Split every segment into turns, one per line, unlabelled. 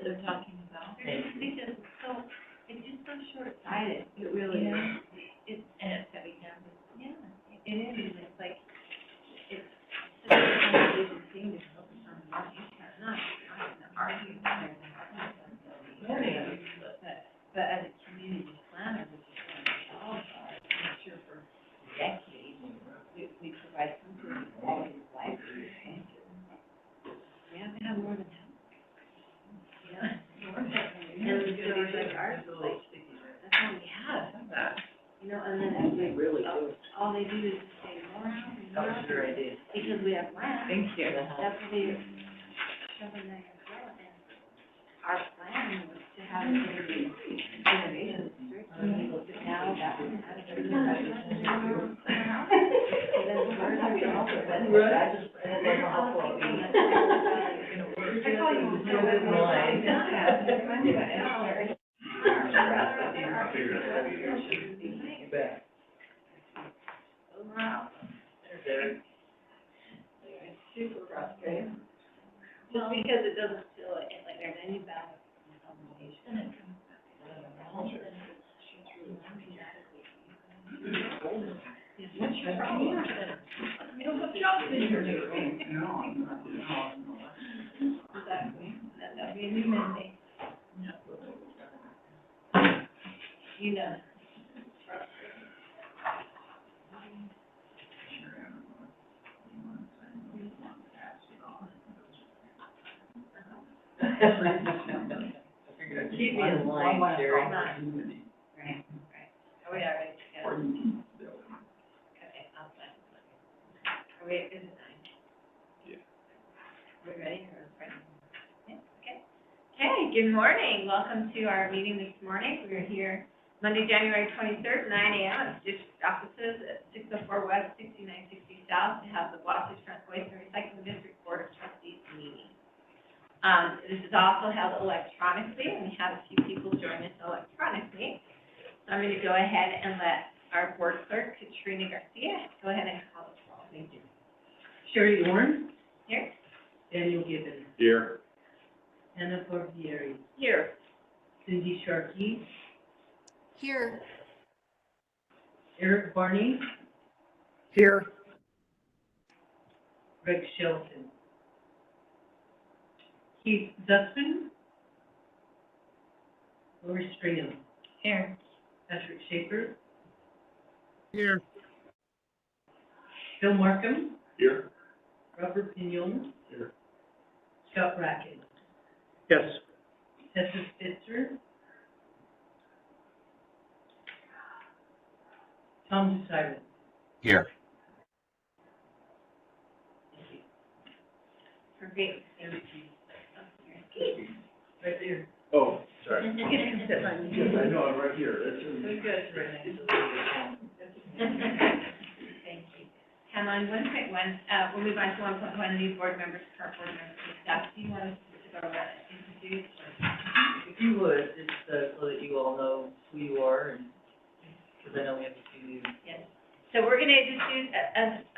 they're talking about. So it's just so short-sighted. It really is. And it's heavy-handed. Yeah, it is. It's like it's such a complicated thing to focus on money. Not argue. But as a community planner, which is one of the jobs are, I'm sure for decades, we provide some sort of quality of life for your patients. Yeah, we have more than that. Yeah, more than that. And it's going to be like our place. That's all we have. You know, and then they really do. All they do is say more. That was your idea. Because we have land. Thank you. That's what they shove in there as well. And our plan was to have an innovation district. But now that one has a and then where do we all put that? I call you super frustrating. Just because it doesn't feel like there's any balance in the conversation. What's your problem? We don't have jobs in here. No. Exactly. That'd be a new mandate. You know. Keep me in line, Jerry. Right. Oh, yeah, right. Yeah. Okay, I'll sign. Are we at 9? Yeah. Are we ready? Yeah, okay. Hey, good morning. Welcome to our meeting this morning. We're here Monday, January 23rd, 9 a.m. at the district offices at 604 West, 6960 South to have the Waterfront Waste and Recycling District Board of Trustees meeting. This is also held electronically, and we have a few people join us electronically. So I'm going to go ahead and let our board clerk, Katrina Garcia, go ahead and call the roll. Thank you.
Sherry Warren.
Here.
Daniel Gibbons.
Here.
Anna Barbieri.
Here.
Cindy Sharkey.
Here.
Eric Barney.
Here.
Greg Shelton. Keith Dustin. Lori Stringham.
Here.
Patrick Schaefer.
Here.
Bill Markham.
Here.
Robert Pignon.
Here.
Scott Brackett.
Yes.
Tessa Spitzer. Tom DeSiren.
Here.
Perfect.
Right there.
Oh, sorry.
You can sit on
Yes, I know, I'm right here. That's
good. Thank you. And on 1.1, we'll move on to 1.1, new board members, current board members, and staff. Do you want us to go around and introduce?
If you would, just so that you all know who you are, and because I know we have a few.
Yes. So we're going to just do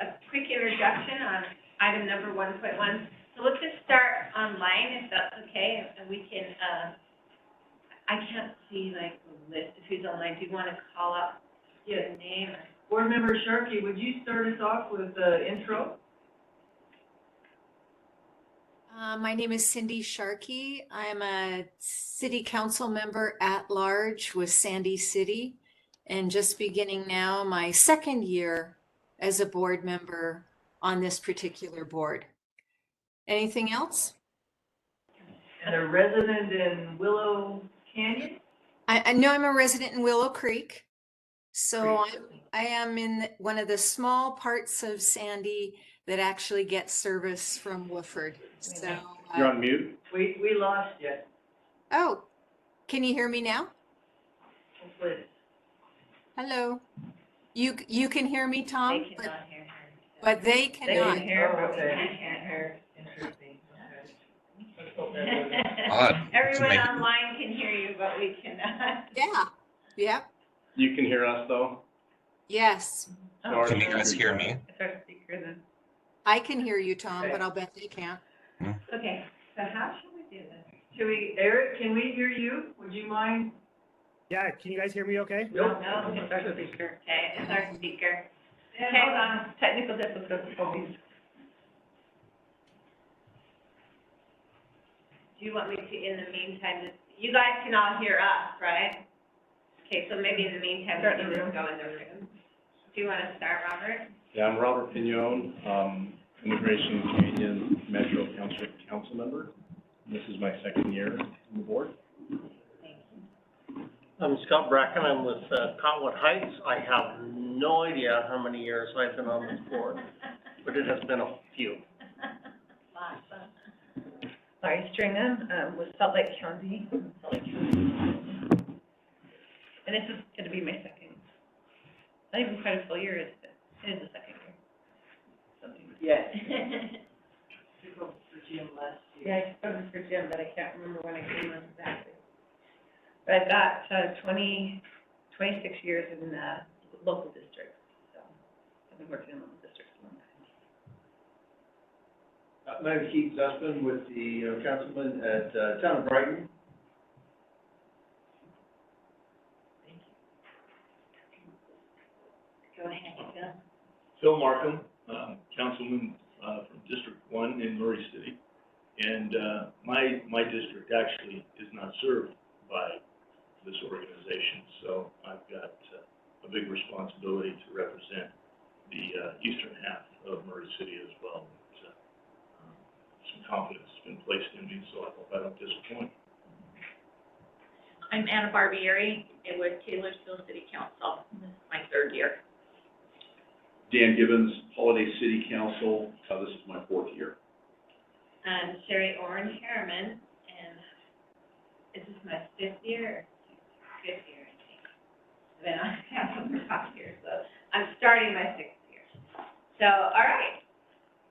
a quick introduction on item number 1.1. So let's just start online, if that's okay, and we can, I can't see like the list of who's online. Do you want to call up your name?
Board Member Sharkey, would you start us off with the intro?
My name is Cindy Sharkey. I'm a city council member at large with Sandy City, and just beginning now my second year as a board member on this particular board. Anything else?
And a resident in Willow Canyon?
I know I'm a resident in Willow Creek. So I am in one of the small parts of Sandy that actually gets service from Woodford. So
You're on mute?
We lost you.
oh, can you hear me now?
Hopefully.
Hello. You can hear me, Tom,
They cannot hear her.
but they
They
cannot.
can hear her, but we
Okay.
can't hear her.
Interesting. Let's hope that
Odd.
Everyone
Amazing.
online can hear you, but we cannot.
Yeah. Yep.
You can hear us though?
Yes.
So our
Can you guys
speakers
hear
are-
me?
It's our speaker then.
I can hear you, Tom,
Okay.
but I'll bet they can't.
Okay, so how should we do this?
Should we, Eric, can we hear you? Would you mind?
Yeah, can you guys hear me okay?
No, it's our speaker. Okay, it's our speaker. Okay, technical difficulties. Do you want me to, in the meantime, you guys can all hear us, right? Okay, so maybe in the meantime, we can just go in the room. Do you want to start, Robert?
Yeah, I'm Robert Pignon, Immigration Canyon Metro Council member. This is my second year on the board.
I'm Scott Bracken, I'm with Cottonwood Heights. I have no idea how many years I've been on this board, but it has been a few.
Awesome. Larry Stringham, with Salt Lake County. And this is gonna be my second, not even quite a full year, it is the second year. Something.
Yes. You go for Jim last year.
Yeah, I started for Jim, but I can't remember when I came on exactly. But I've got, 26 years in, local districts, so I've been working in local districts a long time.
My name is Keith Zussman with the councilman at Town of Brighton.
Go ahead, Phil.
Phil Markham, councilman, from District One in Murray City. And, my district actually is not served by this organization, so I've got, a big responsibility to represent the, eastern half of Murray City as well. But, some confidence has been placed in me, so I hope I don't disappoint.
I'm Anna Barbieri, with Taylorsville City Council. This is my third year.
Dan Gibbons, Holiday City Council, this is my fourth year.
I'm Sherry Oren Harriman, and this is my fifth year, I think. I've been on council for 5 years, so I'm starting my 6th year. So, all right.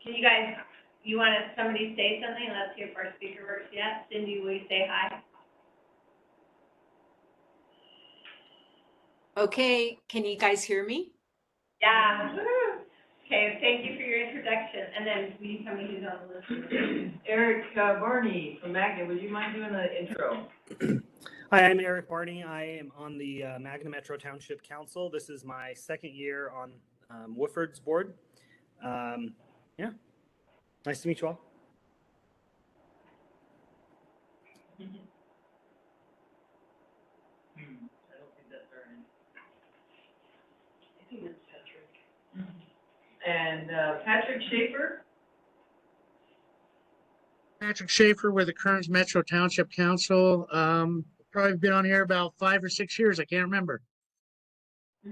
Can you guys, you want somebody say something? Let's hear if our speaker works yet. Cindy, will you say hi?
Okay, can you guys hear me?
Yeah. Okay, thank you for your introduction. And then will you tell me who's on the list?
Eric Barney from Magna, would you mind doing the intro?
Hi, I'm Eric Barney. I am on the Magna Metro Township Council. This is my second year on WFWRD's board. Yeah, nice to meet you all.
I don't think that's our end. I think it's Patrick. And Patrick Schaefer?
Patrick Schaefer with the Kearns Metro Township Council. Probably been on here about 5 or 6 years. I can't remember.
So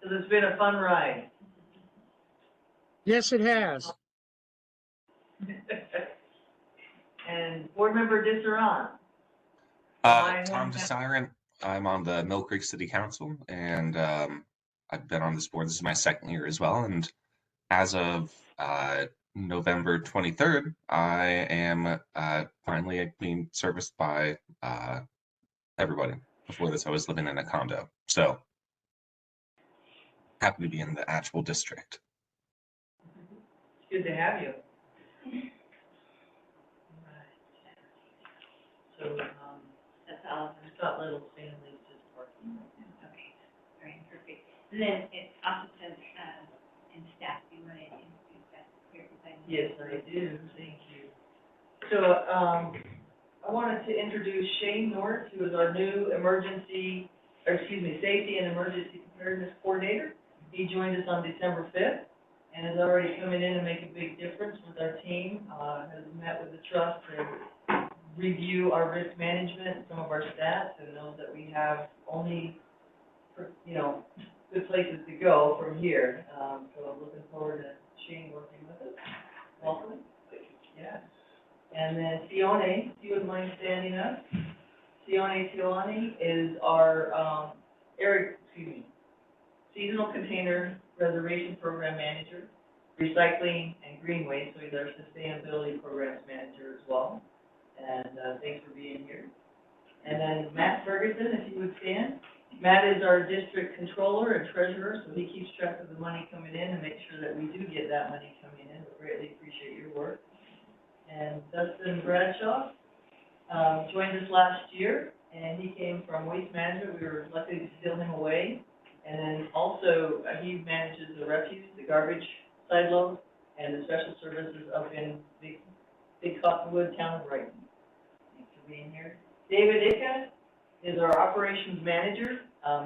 it's been a fun ride.
Yes, it has.
And board member Disseron.
Tom DeSiren, I'm on the Mill Creek City Council, and I've been on this board. This is my second year as well, and as of November 23rd, I am finally being serviced by everybody. Before this, I was living in a condo, so happy to be in the actual district.
It's good to have you. So,
That's all.
Scott Little's family's just working right now.
Okay, all right, perfect. And then it's officers and staff, do you want to introduce that here?
Yes, I do, thank you. So, I wanted to introduce Shane North, who is our new safety and emergency preparedness coordinator. He joined us on December 5th and is already coming in and making a big difference with our team. Has met with the trust to review our risk management, some of our stats, and knows that we have only, good places to go from here. So I'm looking forward to Shane working with us. Welcome. Yeah. And then Sione, if you wouldn't mind standing up. Sione Tiolani is our, Seasonal Container Reservation Program Manager, Recycling and Green Waste, so he's our Sustainability Programs Manager as well. And thanks for being here. And then Matt Ferguson, if you would stand. Matt is our district controller and treasurer, so he keeps track of the money coming in and makes sure that we do get that money coming in. We greatly appreciate your work. And Dustin Bradshaw, joined us last year, and he came from Waste Management. We were lucky to steal him away. And then also, he manages the refuse, the garbage silo, and the special services up in Big Cottonwood, town of Brighton. Thanks for being here. David Icka is our operations manager.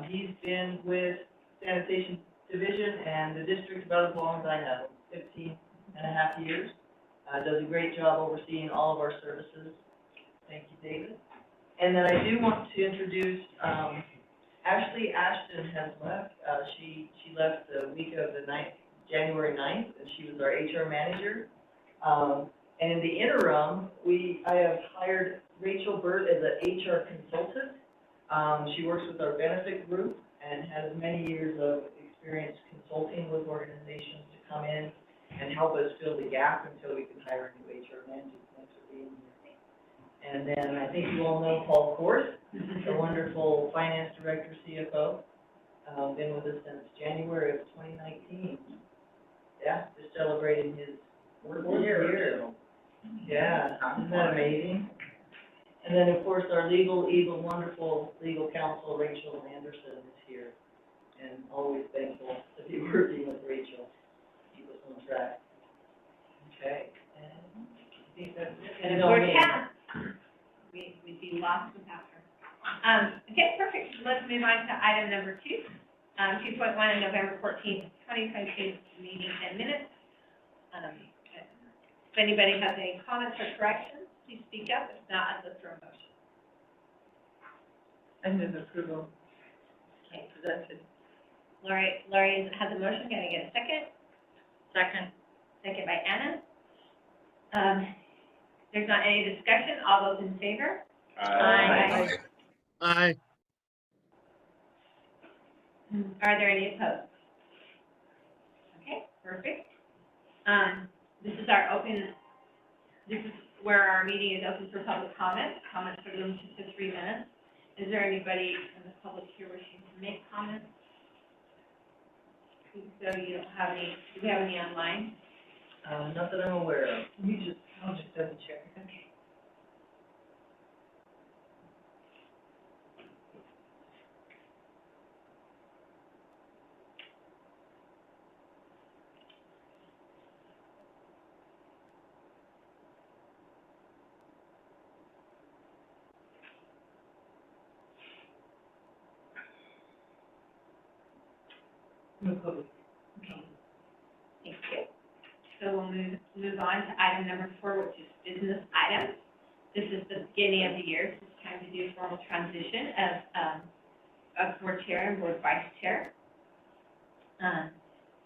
He's been with sanitation division and the district about as long as I have, 15 and a half years. Does a great job overseeing all of our services. Thank you, David. And then I do want to introduce, Ashley Ashton has left. She left the week of the January 9th, and she was our HR manager. And in the interim, I have hired Rachel Burt as an HR consultant. She works with our benefit group and has many years of experience consulting with organizations to come in and help us fill the gap until we can hire a new HR manager. Thanks for being here. And then I think you all know Paul Kors, the wonderful finance director, CFO. Been with us since January of 2019. Yeah, just celebrating his fourth year. Yeah, isn't that amazing? And then, of course, our wonderful legal counsel, Rachel Anderson, is here. And always thankful to be working with Rachel. Keep us on track. Okay, and I think that's it.
And we're cast. We'd be lost without her. Okay, perfect. Let's move on to item number 2. 2.1 on November 14th, 2022 meeting and minutes. If anybody has any comments or corrections, please speak up. If not, I'd look for a motion.
I move approval.
Okay, presented. Lori has a motion. Can I get a second?
Second.
Second by Anna. There's not any discussion. All those in favor?
Aye.
Aye.
Are there any opposed? Okay, perfect. This is where our meeting is open for public comment. Comments are limited to 3 minutes. Is there anybody in the public here wishing to make comments? So you don't have any, do we have any online?
Not that I'm aware of. I'll just double check.
Okay.
No public.
Okay. Thank you. So we'll move on to item number 4, which is business items. This is the beginning of the year, so it's time to do formal transition of board chair and board vice chair.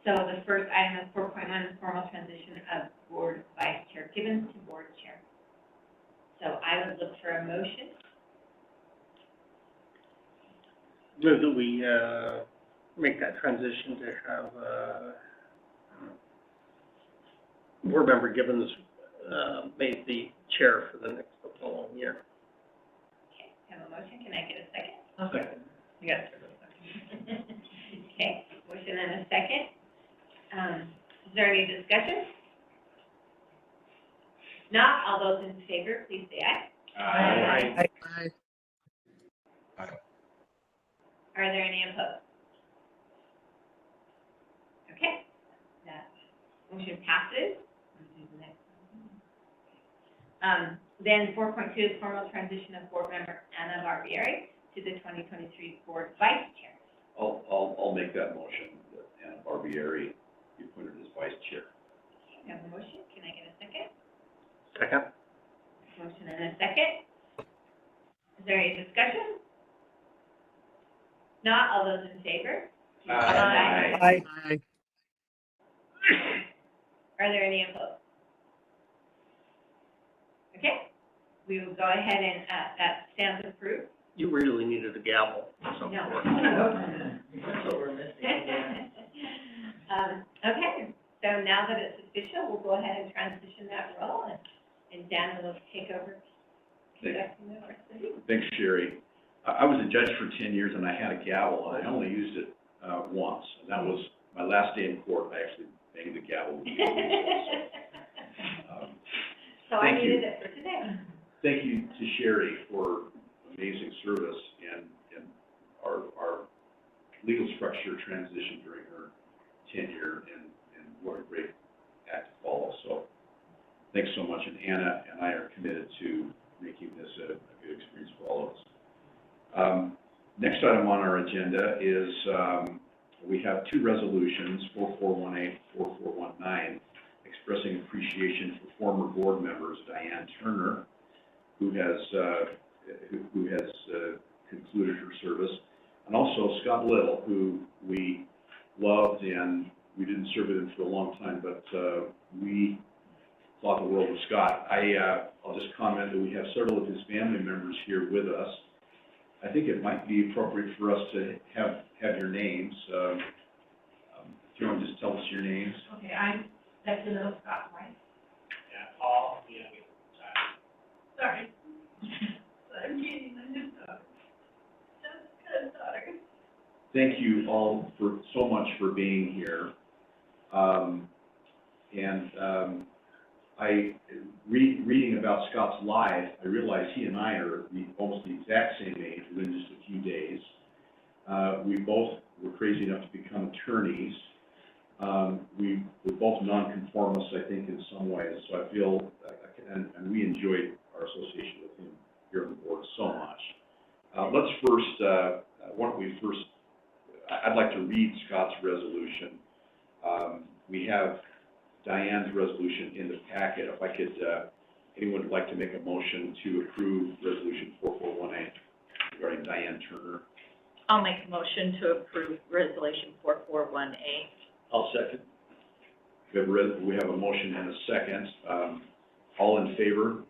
So the first item is 4.1, formal transition of board vice chair given to board chair. So I would look for a motion.
Move that we, make that transition to have, board member Gibbons, made the chair for the following year.
Okay, have a motion. Can I get a second?
I'll second.
You got it. Okay, motion and a second. Is there any discussion? Not, all those in favor, please say aye.
Aye.
Aye.
Are there any opposed? Okay, that motion passes. Then 4.2 is formal transition of board member Anna Barbieri to the 2023 board vice chair.
I'll make that motion, that Anna Barbieri be appointed as vice chair.
Okay, we have a motion. Can I get a second?
Second?
Motion and a second. Is there any discussion? Not, all those in favor?
Aye.
Aye. Aye.
Are there any opposed? Okay, we will go ahead and, that stands approved.
You really needed a gavel or something.
No.
That's what we're missing.
Okay, so now that it's official, we'll go ahead and transition that role, and Dan will take over
Thanks, Sherry. I was a judge for 10 years and I had a gavel. I only used it once, and that was my last day in court. I actually banged the gavel.
So I
Thank you.
needed it for today.
Thank you to Sherry for amazing service and our legal structure transition during her tenure, and what a great act to follow. So thanks so much, and Anna and I are committed to making this a good experience for all of us. Next item on our agenda is we have two resolutions, 4418, 4419, expressing appreciation for former board members Diane Turner, who has concluded her service, and also Scott Little, who we loved, and we didn't serve with him for a long time, but we thought the world of Scott. I'll just comment that we have several of his family members here with us. I think it might be appropriate for us to have your names. If you want to just tell us your names.
Okay, I'm Dr. Little Scott White.
Yeah, Paul, yeah.
Sorry. I'm kidding, I'm just a daughter.
Thank you all for so much for being here. Reading about Scott's life, I realize he and I are almost the exact same age within just a few days. We both were crazy enough to become attorneys. We were both nonconformists, I think, in some ways. So I feel, and we enjoyed our association with him here on the board so much. Let's first, I'd like to read Scott's resolution. We have Diane's resolution in the packet. If I could, anyone would like to make a motion to approve resolution 4418 regarding Diane Turner?
I'll make a motion to approve resolution 4418.
I'll second.
We have a motion and a second. All in favor?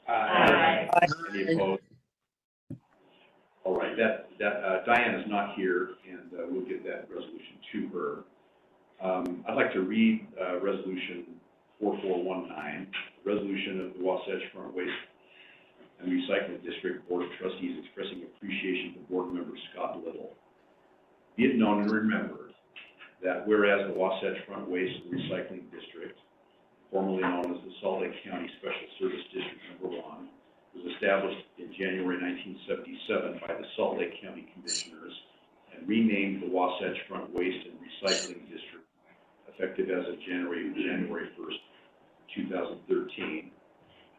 Aye.
Any opposed? All right, Diane is not here, and we'll get that resolution to her. I'd like to read resolution 4419, resolution of the Wasatch Front Waste and Recycling District Board of Trustees expressing appreciation to board member Scott Little. Be it known and remembered that whereas the Wasatch Front Waste and Recycling District, formerly known as the Salt Lake County Special Service District Number 1, was established in January 1977 by the Salt Lake County Commissioners and renamed the Wasatch Front Waste and Recycling District effective as of January 1st, 2013.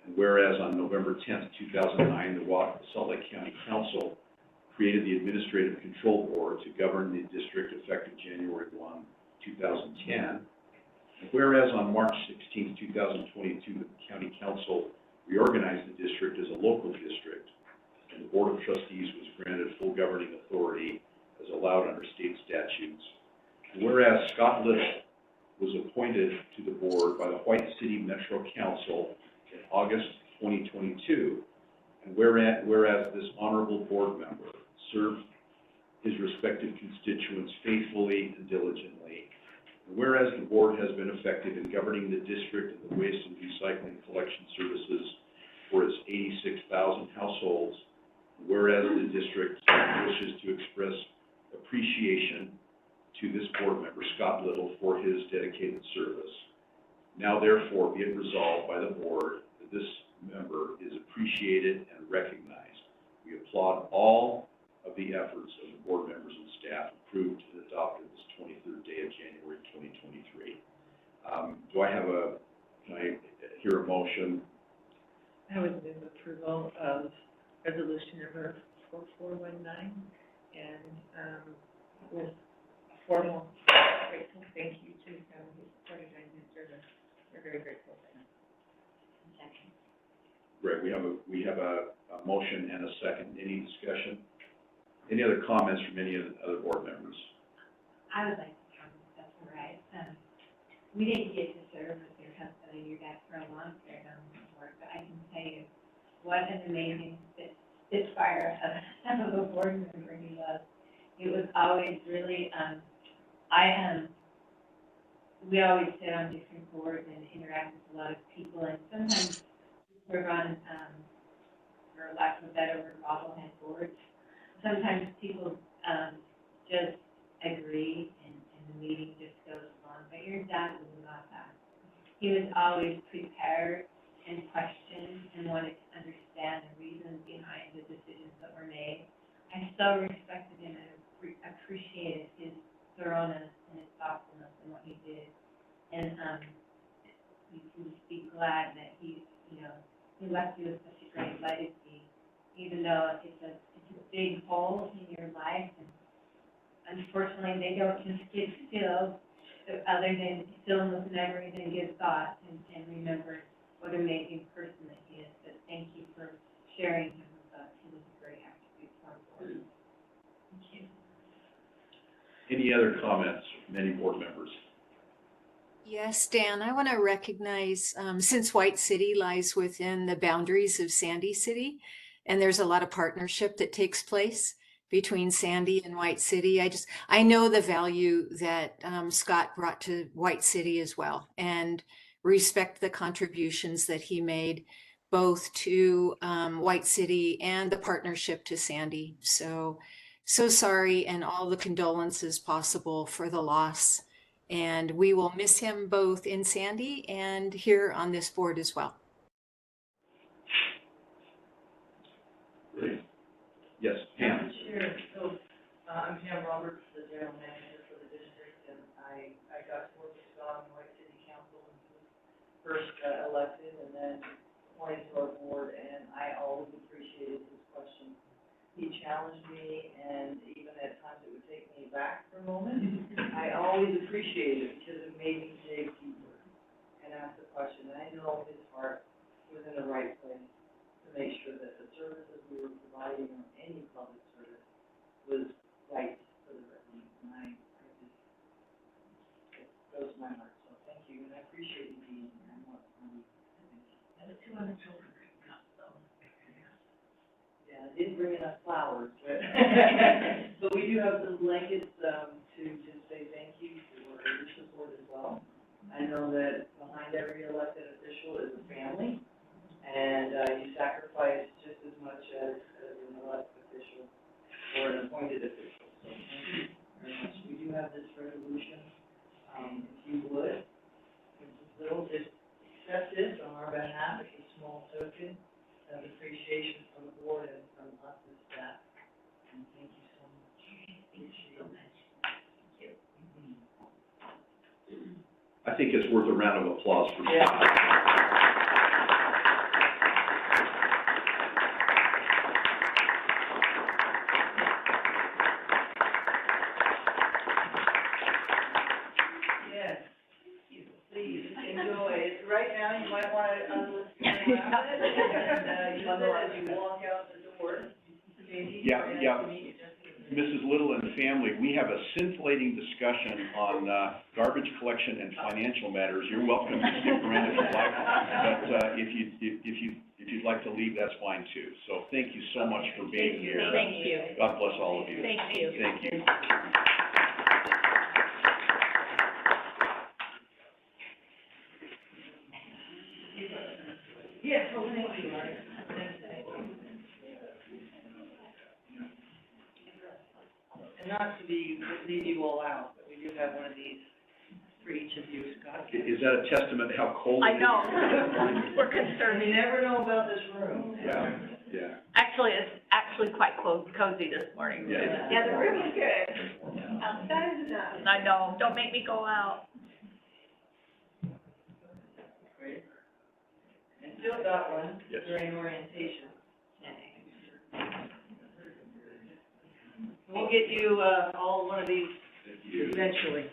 And whereas on November 10th, 2009, the Salt Lake County Council created the Administrative Control Board to govern the district effective January 1, 2010. And whereas on March 16th, 2022, the County Council reorganized the district as a local district, and the Board of Trustees was granted full governing authority as allowed under state statutes. And whereas Scott Little was appointed to the board by the White City Metro Council in August 2022, and whereas this honorable board member served his respective constituents faithfully and diligently, and whereas the board has been effective in governing the district and the waste and recycling collection services for its 86,000 households, and whereas the district wishes to express appreciation to this board member, Scott Little, for his dedicated service. Now therefore be it resolved by the board that this member is appreciated and recognized. We applaud all of the efforts of the board members and staff approved and adopted this 23rd day of January 2023. Can I hear a motion?
I would move approval of resolution number 4419, and with formal grateful thank you to him who supported my service. We're very grateful for him.
Second.
Great, we have a motion and a second. Any discussion? Any other comments from any of the other board members?
I would like to comment, if that's all right. We didn't get to serve with your husband and your dad for a long period on the board, but I can tell you what an amazing spitfire of a board member he was. It was always really, we always sit on different boards and interact with a lot of people, and sometimes we're on for lack of a better word, bobblehead boards. Sometimes people, just agree and the meeting just goes on, but your dad was not that. He was always prepared and questioned and wanted to understand the reasons behind the decisions that were made. I so respected him and appreciated his thoroughness and his thoughtfulness in what he did. And, you can be glad that he, you know, he left you with such a great legacy, even though it's a big hole in your life. And unfortunately, they don't just get filled, other than fill with memories and give thought and remember what an amazing person that he is. But thank you for sharing him with us. He was a great attribute for our board. Thank you.
Any other comments from any board members?
Yes, Dan, I want to recognize, since White City lies within the boundaries of Sandy City, and there's a lot of partnership that takes place between Sandy and White City. I know the value that Scott brought to White City as well, and respect the contributions that he made both to White City and the partnership to Sandy. So sorry, and all the condolences possible for the loss. And we will miss him both in Sandy and here on this board as well.
Great. Yes, Pam.
Sure. So, I'm Pam Roberts, the general manager for the district, and I got to work with Scott on the White City Council when he was first elected and then appointed to our board, and I always appreciated his questions. He challenged me, and even at times it would take me back for a moment. I always appreciated it because it made me dig deeper and ask the question. And I know his heart was in the right place to make sure that the services we were providing on any public service was right for the residents. And it goes to my heart. So thank you, and I appreciate you being here. And the 200 children bringing up, so. Yeah, I didn't bring enough flowers, but, but we do have some blankets, to just say thank you for your support as well. I know that behind every elected official is a family, and, you sacrifice just as much as an elected official or an appointed official. So thank you very much. We do have this resolution, if you would, just accept this on our behalf. It's a small token of appreciation from the board and from us as staff. And thank you so much. Thank you so much. Thank you.
I think it's worth a round of applause for
Yeah.
Scott.
Yes. Please enjoy it. Right now, you might want to unlist it and use it as you walk out the door. Sandy,
Yeah,
nice
yeah.
to meet you, Jessica.
Mrs. Little and family, we have a scintillating discussion on garbage collection and financial matters. You're welcome to stick around if you'd like, but if you'd like to leave, that's fine too. So thank you so much for being here.
Thank you.
God bless all of you.
Thank you.
Thank you.
Yes, well, thank you. And not to leave you all out, but we do have one of these for each of you, Scott.
Is that a testament to how cold it is?
I know. We're
And
concerned.
you never know about this room.
Yeah, yeah.
Actually, it's actually quite cozy this morning.
Yeah.
Yeah, the room is good. Outside is enough. I know. Don't make me go out.
Great. And Phil got one
Yes.
during orientation. We'll get you, all one of these
Thank you.
eventually.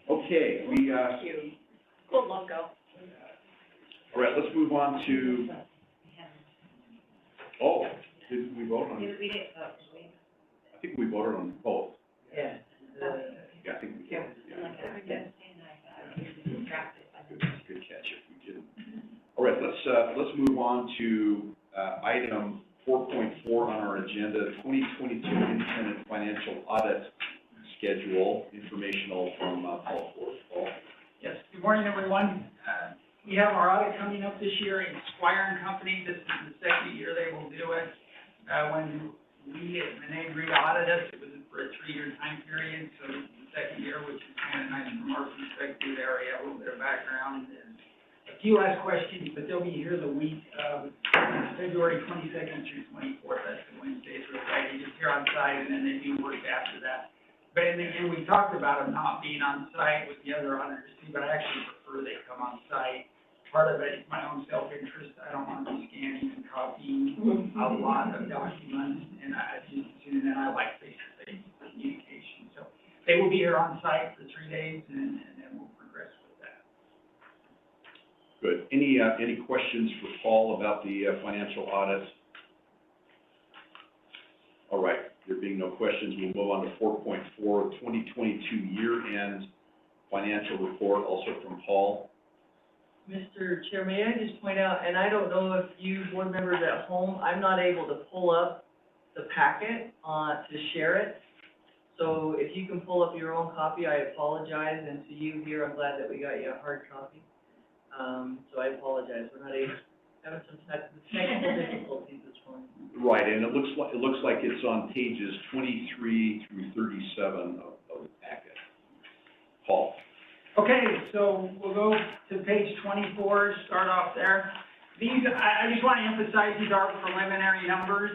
Okay, we,
Thank you. Cool logo.
all right, let's move on to, did we vote on,
We didn't vote, did we?
I think we voted on both.
Yeah.
Yeah, I think we did. Yeah.
Like, I didn't say that, I was distracted by the.
Good catch if we didn't. All right, let's move on to, item 4.4 on our agenda, 2022 independent financial audit schedule, informational from, Paul Ford. Paul?
Yes, good morning, everyone. We have our audit coming up this year in Squire and Company. This is the second year they will do it. When they re-audited us, it was for a 3-year time period, so this is the second year, which is kind of nice from our perspective. They already have a little bit of background and a few last questions, but they'll be here the week of February 22nd through 24th. That's the Wednesday through Friday, just here on site, and then they do work after that. But and we talked about them not being on site with the other auditors too, but I actually prefer they come on site. Part of it is my own self-interest. I don't want to be scanning and copying a lot of documents, and I like face-to-face communication. So they will be here on site for 3 days, and then we'll progress with that.
Good. Any questions for Paul about the financial audit? All right. There being no questions, we'll move on to 4.4, 2022 year-end financial report, also from Paul.
Mr. Chair, may I just point out, and I don't know if you board members at home, I'm not able to pull up the packet to share it. So if you can pull up your own copy, I apologize, and to you here, I'm glad that we got you a hard copy. So I apologize, we're not able, having some technical difficulties this morning.
Right, and it looks like it's on pages 23 through 37 of the packet. Paul.
Okay, so we'll go to page 24, start off there. These, I just want to emphasize, these are preliminary numbers.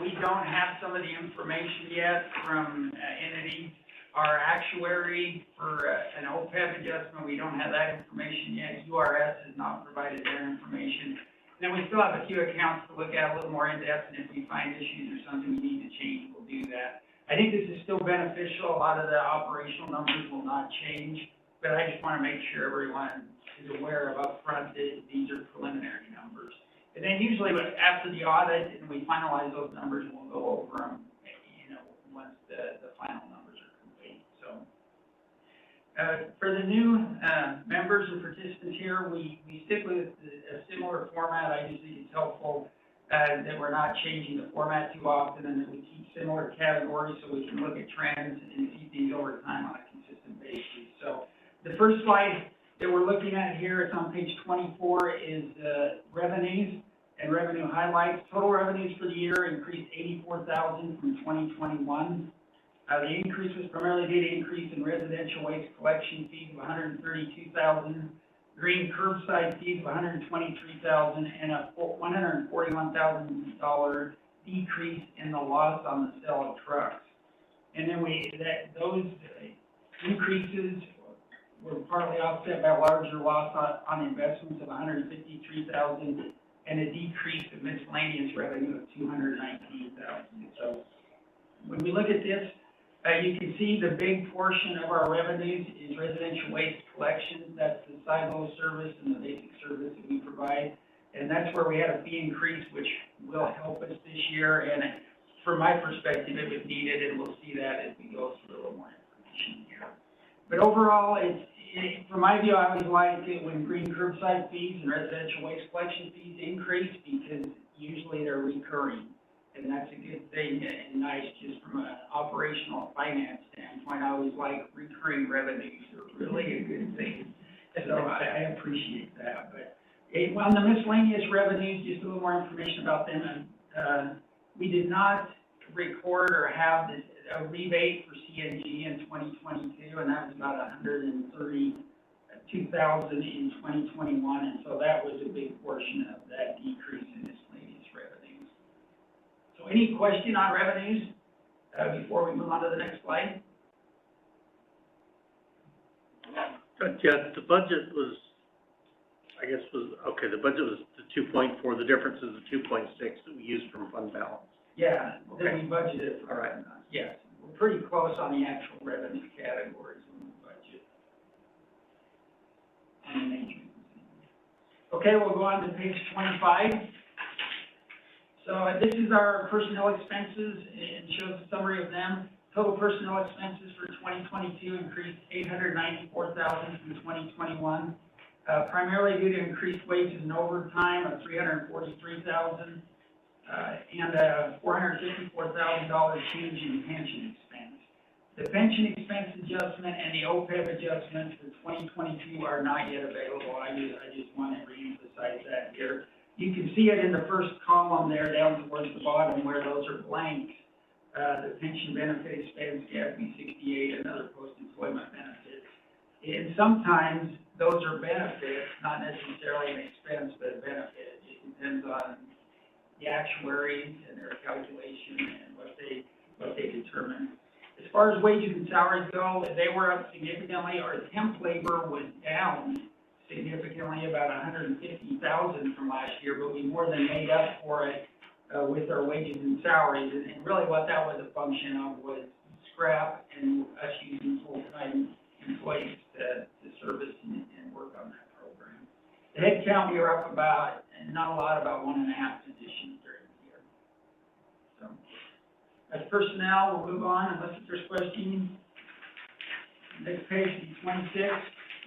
We don't have some of the information yet from entities. Our actuary for an OPEB adjustment, we don't have that information yet. URS has not provided their information. Then we still have a few accounts to look at a little more in depth, and if we find issues or something we need to change, we'll do that. I think this is still beneficial. A lot of the operational numbers will not change, but I just want to make sure everyone is aware of upfront that these are preliminary numbers. And then usually after the audit and we finalize those numbers, we'll go over them, once the final numbers are complete. So for the new members and participants here, we stick with a similar format. I just think it's helpful that we're not changing the format too often, and that we keep similar categories so we can look at trends and see things over time on a consistent basis. So the first slide that we're looking at here, it's on page 24, is revenues and revenue highlights. Total revenues for the year increased $84,000 from 2021. The increase was primarily due to increase in residential waste collection fees of $132,000, green curbside fees of $123,000, and a $141,000 decrease in the loss on the sale of trucks. And then those increases were partly offset by a larger loss on investments of $153,000 and a decrease of miscellaneous revenue of $219,000. So when we look at this, you can see the big portion of our revenues is residential waste collections. That's the silo service and the basic service that we provide. And that's where we had a fee increase, which will help us this year. And from my perspective, it was needed, and we'll see that as we go through a little more information here. But overall, from my view, I always like it when green curbside fees and residential waste collection fees increase, because usually they're recurring. And that's a good thing and nice just from an operational finance standpoint. I always like recurring revenues. They're really a good thing. So I appreciate that. But on the miscellaneous revenues, just a little more information about them. We did not record or have a rebate for CNG in 2022, and that was about $132,000 in 2021, and so that was a big portion of that decrease in miscellaneous revenues. So any question on revenues before we move on to the next slide?
Yeah, the budget was, the budget was the 2.4, the difference is the 2.6 that we used from fund balance.
Yeah,
okay.
That we budgeted for.
All right.
Yes, we're pretty close on the actual revenue categories when we budget. Okay, we'll go on to page 25. So this is our personnel expenses, and shows a summary of them. Total personnel expenses for 2022 increased $894,000 from 2021, primarily due to increased wages and overtime of $343,000, and a $454,000 change in pension expense. The pension expense adjustment and the OPEB adjustment for 2022 are not yet available. I just want to reemphasize that here. You can see it in the first column there down towards the bottom where those are blanks. The pension benefit expense, GASB 68, and other post-employment benefits. And sometimes those are benefits, not necessarily an expense, but a benefit. It just depends on the actuaries and their calculation and what they determine. As far as wages and salaries go, they were up significantly. Our temp labor was down significantly, about 150,000 from last year, but we more than made up for it with our wages and salaries. And really what that was a function of was scrap and us using full-time employees to service and work on that program. The head count, we were up about, and not a lot, about 1.5 positions during the year. So that's personnel. We'll move on unless there's questions. Next page, 26.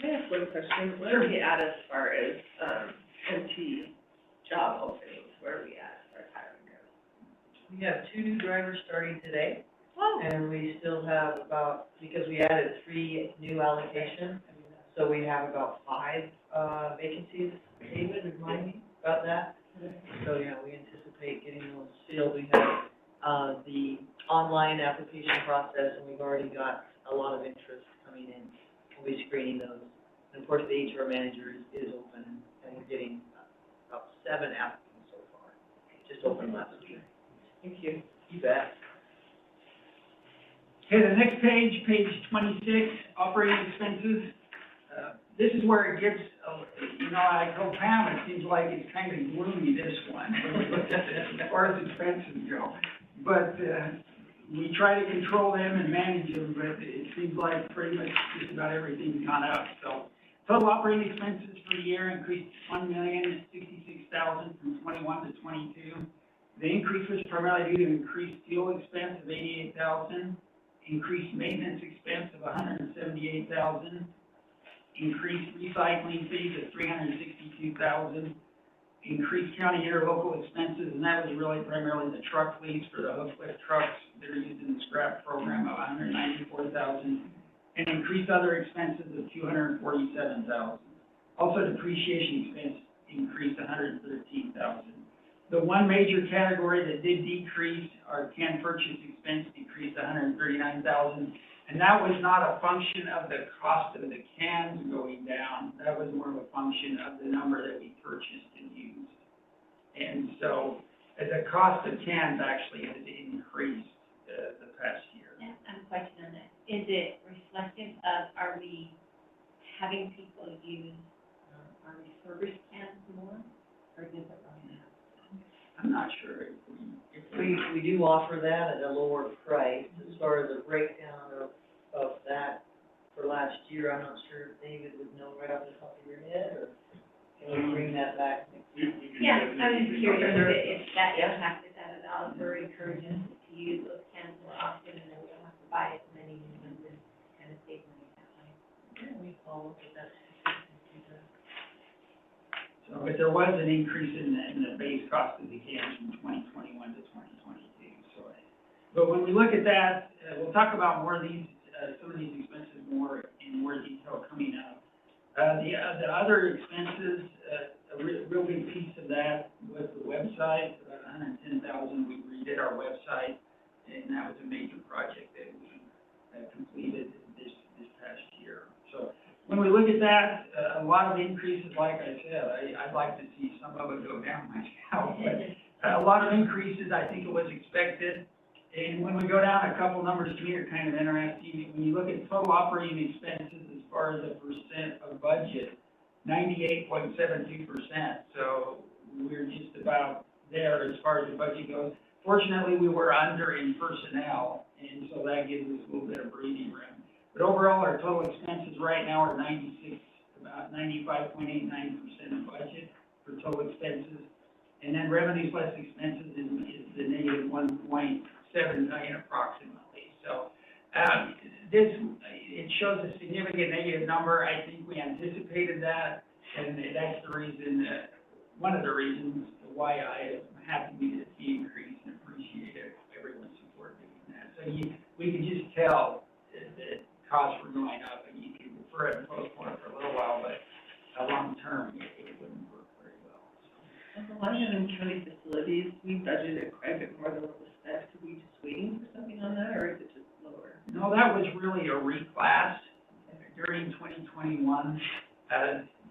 I have one question. Where are we at as far as, OT job openings? Where are we at as far as hiring goes?
We have 2 new drivers starting today,
Oh.
and we still have about, because we added 3 new allocations, so we have about 5 vacancies. David, remind me about that? So, yeah, we anticipate getting those filled. We have the online application process, and we've already got a lot of interest coming in. We'll be screening those. And of course, the HR manager is open, and we're getting about 7 applicants so far. Just opened last week.
Thank you.
You bet.
Okay, the next page, page 26, operating expenses. This is where it gets, I told Pam, it seems like it's kind of gloomy, this one, when we look at this, as far as expenses go. But we try to control them and manage them, but it seems like pretty much just about everything's gone up. So total operating expenses for the year increased $1,066,000 from 21 to 22. The increase was primarily due to increased fuel expense of $88,000, increased maintenance expense of $178,000, increased recycling fees of $362,000, increased county interlocal expenses, and that was really primarily the truck fleets for the hook lift trucks that are used in the scrap program of $194,000, and increased other expenses of $247,000. Also, depreciation expense increased $113,000. The one major category that did decrease, our can purchase expense decreased $139,000, and that was not a function of the cost of the cans going down. That was more of a function of the number that we purchased and used. And so the cost of cans actually has increased the past year.
Yeah, I have a question on that. Is it reflective of, are we having people use our refurbished cans more, or does it run out?
I'm not sure if
We do offer that at a lower price. As far as a breakdown of that for last year, I'm not sure if David would know right off the top of your head, or can we bring that back?
Yeah, I'm just curious if that impacted that at all, if we're encouraging us to use those cans more often, and then we don't have to buy as many new ones and kind of save money that way.
Yeah, we follow up with that.
so, but there was an increase in the base cost of the cans from 2021 to 2022. So, but when we look at that, we'll talk about more of these, some of these expenses in more detail coming up. The other expenses, a real big piece of that was the website, about $110,000. We redid our website, and that was a major project that we completed this past year. So when we look at that, a lot of increases, like I said, I'd like to see some of it go down myself, but a lot of increases, I think it was expected. And when we go down a couple numbers to me are kind of interesting. When you look at total operating expenses as far as a percent of budget, 98.72%. So we're just about there as far as the budget goes. Fortunately, we were under in personnel, and so that gives us a little bit of breathing room. But overall, our total expenses right now are about 95.89% of budget for total expenses. And then revenues less expenses is the negative 1.7 million approximately. So it shows a significant negative number. I think we anticipated that, and that's the reason, one of the reasons why I am happy we did the increase and appreciate everyone's support doing that. So we could just tell costs were going up, and you could defer it and postpone it for a little while, but long term, it wouldn't work very well, so.
A lot of them county facilities, we budgeted quite a bit more than what was spent. Are we just waiting for something on that, or is it just lower?
No, that was really a reclass. During 2021,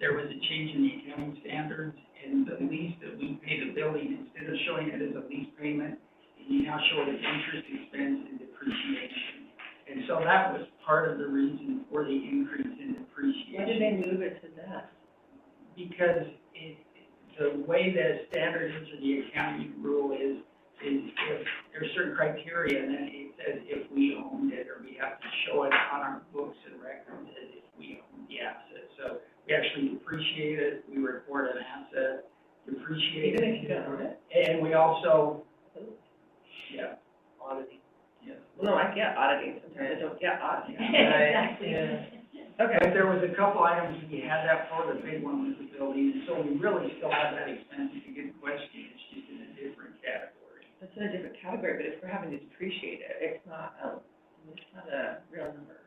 there was a change in the accounting standards, and the lease that we pay the building, instead of showing it as a lease payment, you now show it as interest expense and depreciation. And so that was part of the reason for the increase in depreciation.
Why did they move it to that?
Because the way the standard is, or the accounting rule is if there's certain criteria, and then it says if we owned it, or we have to show it on our books and records as if we owned the asset. So we actually depreciate it, we record an asset, depreciate it.
Even if you don't own it?
And we also, yeah,
Auditing.
yeah.
Well, no, I get auditing, sometimes I don't get auditing.
Exactly.
Okay.
But there was a couple items we had that for, the big one was the building, and so we really still have that expense. It's a good question, it's just in a different category.
It's in a different category, but if we're having to depreciate it, it's not a real number.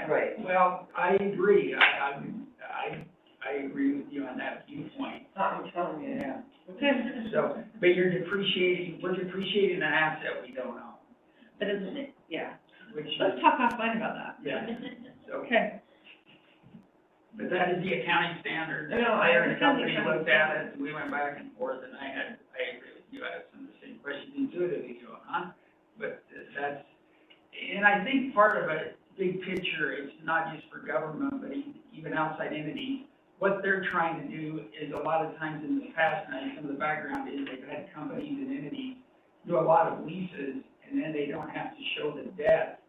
Right. Well, I agree, I agree with you on that viewpoint.
I'm telling you.
Yeah.
Okay.
So, but we're depreciating an asset we don't own,
But isn't it, yeah.
which is,
Let's talk offline about that.
yeah, so.
Okay.
But that is the accounting standard.
I know, I
The
understand the
company
accounting
looked at it, we went back and forth, and I agree with you, I had some of the same questions intuitively going on. But that's, and I think part of it, big picture, it's not just for government, but even outside entities. What they're trying to do is, a lot of times in the past, and some of the background is, they've had companies and entities do a lot of leases, and then they don't have to show the debt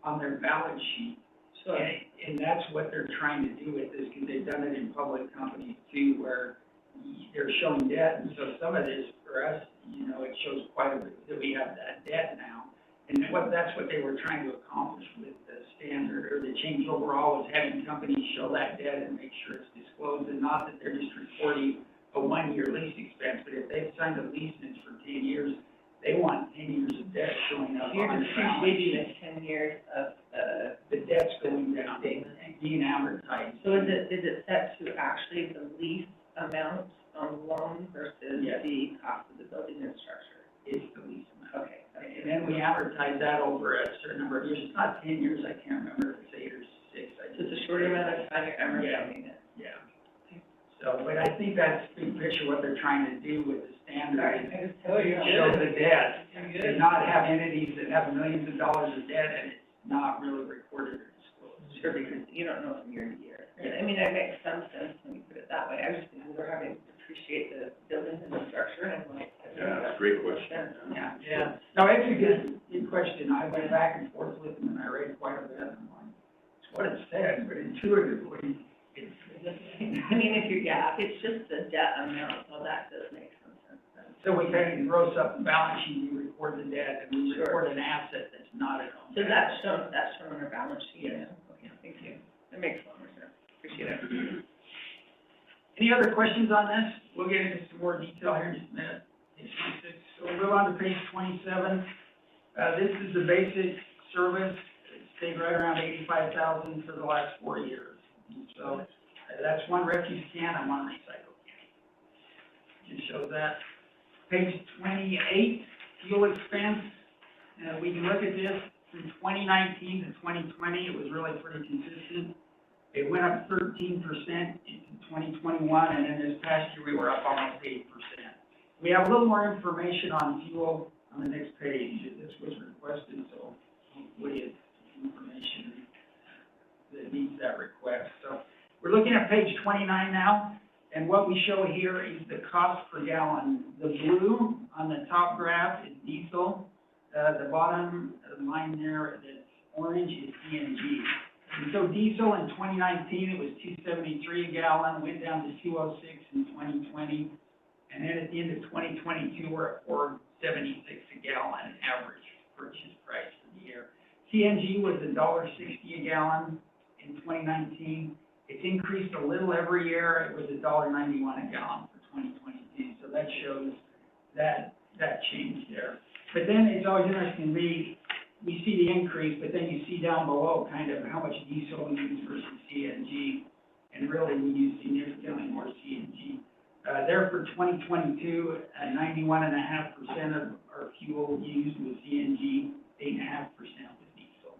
on their balance sheet.
Sure.
And that's what they're trying to do with this, because they've done it in public companies too, where they're showing debt, and so some of this, for us, you know, it shows quite a bit that we have that debt now. And that's what they were trying to accomplish with the standard, or the change overall, was having companies show that debt and make sure it's disclosed, and not that they're just reporting a one-year lease expense, but if they've signed a lease and it's for 10 years, they want 10 years of debt showing up
You're
on their balance
depreciating
sheet.
the 10 years of,
The debt's going down, and being amortized.
so is it set to actually the lease amount on the loan versus
Yes.
the cost of the building and structure?
It's the lease amount.
Okay.
And then we amortize that over a certain number of years. It's not 10 years, I can't remember if it's 8 or 6.
So it's a short amount of time you're amortizing it.
Yeah. So, but I think that's big picture what they're trying to do with the standard.
All right, I just tell you.
Show the debt,
You're good.
and not have entities that have millions of dollars of debt and it's not really recorded or disclosed.
Sure, because you don't know from year to year. I mean, that makes some sense when you put it that way. I was just thinking we're having to depreciate the buildings and the structure, and I'm like.
Yeah, that's a great question.
Yeah, yeah. No, it's a good question. I went back and forth with them and I read quite a bit. And I'm like, it's what it said, but intuitively, it's.
I mean, if it's just the debt amount, so that does make some sense then.
So we kind of gross up the balance sheet, we record the debt, and we
Sure.
record an asset that's not an own.
So that's shown on our balance sheet?
Yes.
Okay, thank you. That makes a lot more sense. Appreciate it.
Any other questions on this? We'll get into some more detail here in just a minute. Page 26. So we'll move on to page 27. This is the basic service. It stayed right around 85,000 for the last 4 years. And so that's one refuse can and one recycle can. Just shows that. Page 28, fuel expense. We can look at this from 2019 to 2020. It was really pretty consistent. It went up 13% in 2021, and then this past year we were up almost 8%. We have a little more information on fuel on the next page. This was requested, so hopefully it's information that meets that request. So we're looking at page 29 now, and what we show here is the cost per gallon. The blue on the top graph is diesel. The bottom line there that's orange is CNG. And so diesel in 2019, it was $2.73 a gallon, went down to $2.06 in 2020. And then at the end of 2022, we're at $4.76 a gallon average purchase price for the year. CNG was $1.60 a gallon in 2019. It's increased a little every year. It was $1.91 a gallon for 2022. So that shows that change there. But then it's always interesting to me, we see the increase, but then you see down below kind of how much diesel we use versus CNG. And really, we use significantly more CNG. There for 2022, 91.5% of our fuel used was CNG, 8.5% was diesel.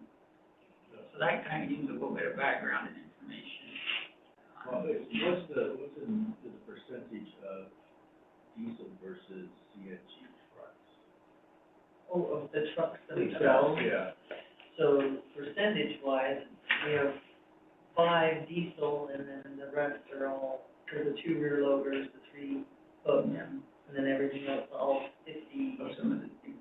So that kind of gives a little bit of background and information.
Well, what's the percentage of diesel versus CNG trucks?
Oh, of the trucks themselves?
Yeah.
So percentage-wise, we have 5 diesel, and then the rest are all, for the 2 rear loaders, the 3 hooks, and then everything else, all 50.
Some of the things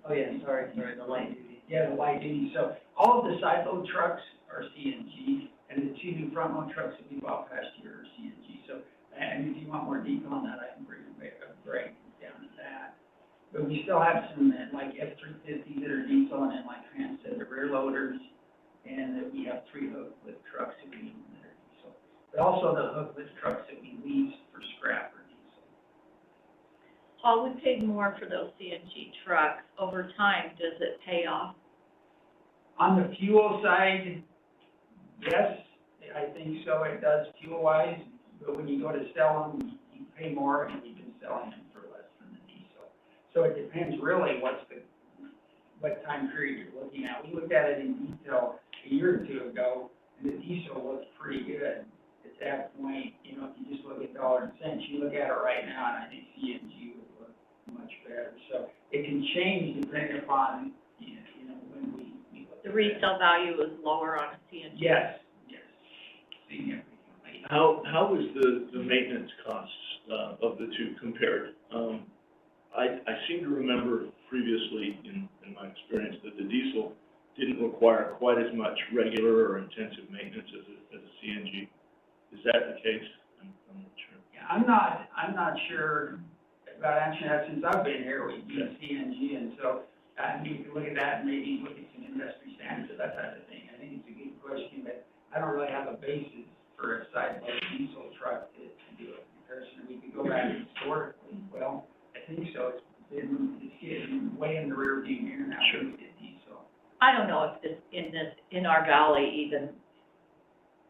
Oh, yeah, sorry, the light duty.
Yeah, the light duty. So all of the side load trucks are CNG, and the 2 new front load trucks that we bought past year are CNG. So, and if you want more detail on that, I can bring a break down to that. But we still have some like F-350s that are diesel, and then like Trans said, the rear loaders, and that we have 3 hook lift trucks that we own that are diesel. But also the hook lift trucks that we lease for scrap are diesel.
Paul, we paid more for those CNG trucks. Over time, does it pay off?
On the fuel side, yes, I think so, it does fuel-wise, but when you go to sell them, you pay more, and we've been selling them for less than the diesel. So it depends really what time period you're looking at. We looked at it in detail a year or 2 ago, and the diesel looked pretty good at that point. You know, if you just look at dollars and cents, you look at it right now, and I think CNG would look much better. So it can change depending upon, you know, when we look at
The resale value is lower on a CNG?
Yes, significantly.
How is the maintenance costs, of the two compared? I seem to remember previously in my experience that the diesel didn't require quite as much regular or intensive maintenance as a CNG. Is that the case? I'm not sure.
Yeah, I'm not sure about answering that. Since I've been here, we've used CNG, and so I need to look at that and maybe look at some industry standards or that type of thing. I think it's a good question, but I don't really have a basis for a side load diesel truck to do a comparison. We could go back historically. Well, I think so. It's getting way in the rear view mirror now.
Sure.
With diesel.
I don't know if in our valley even,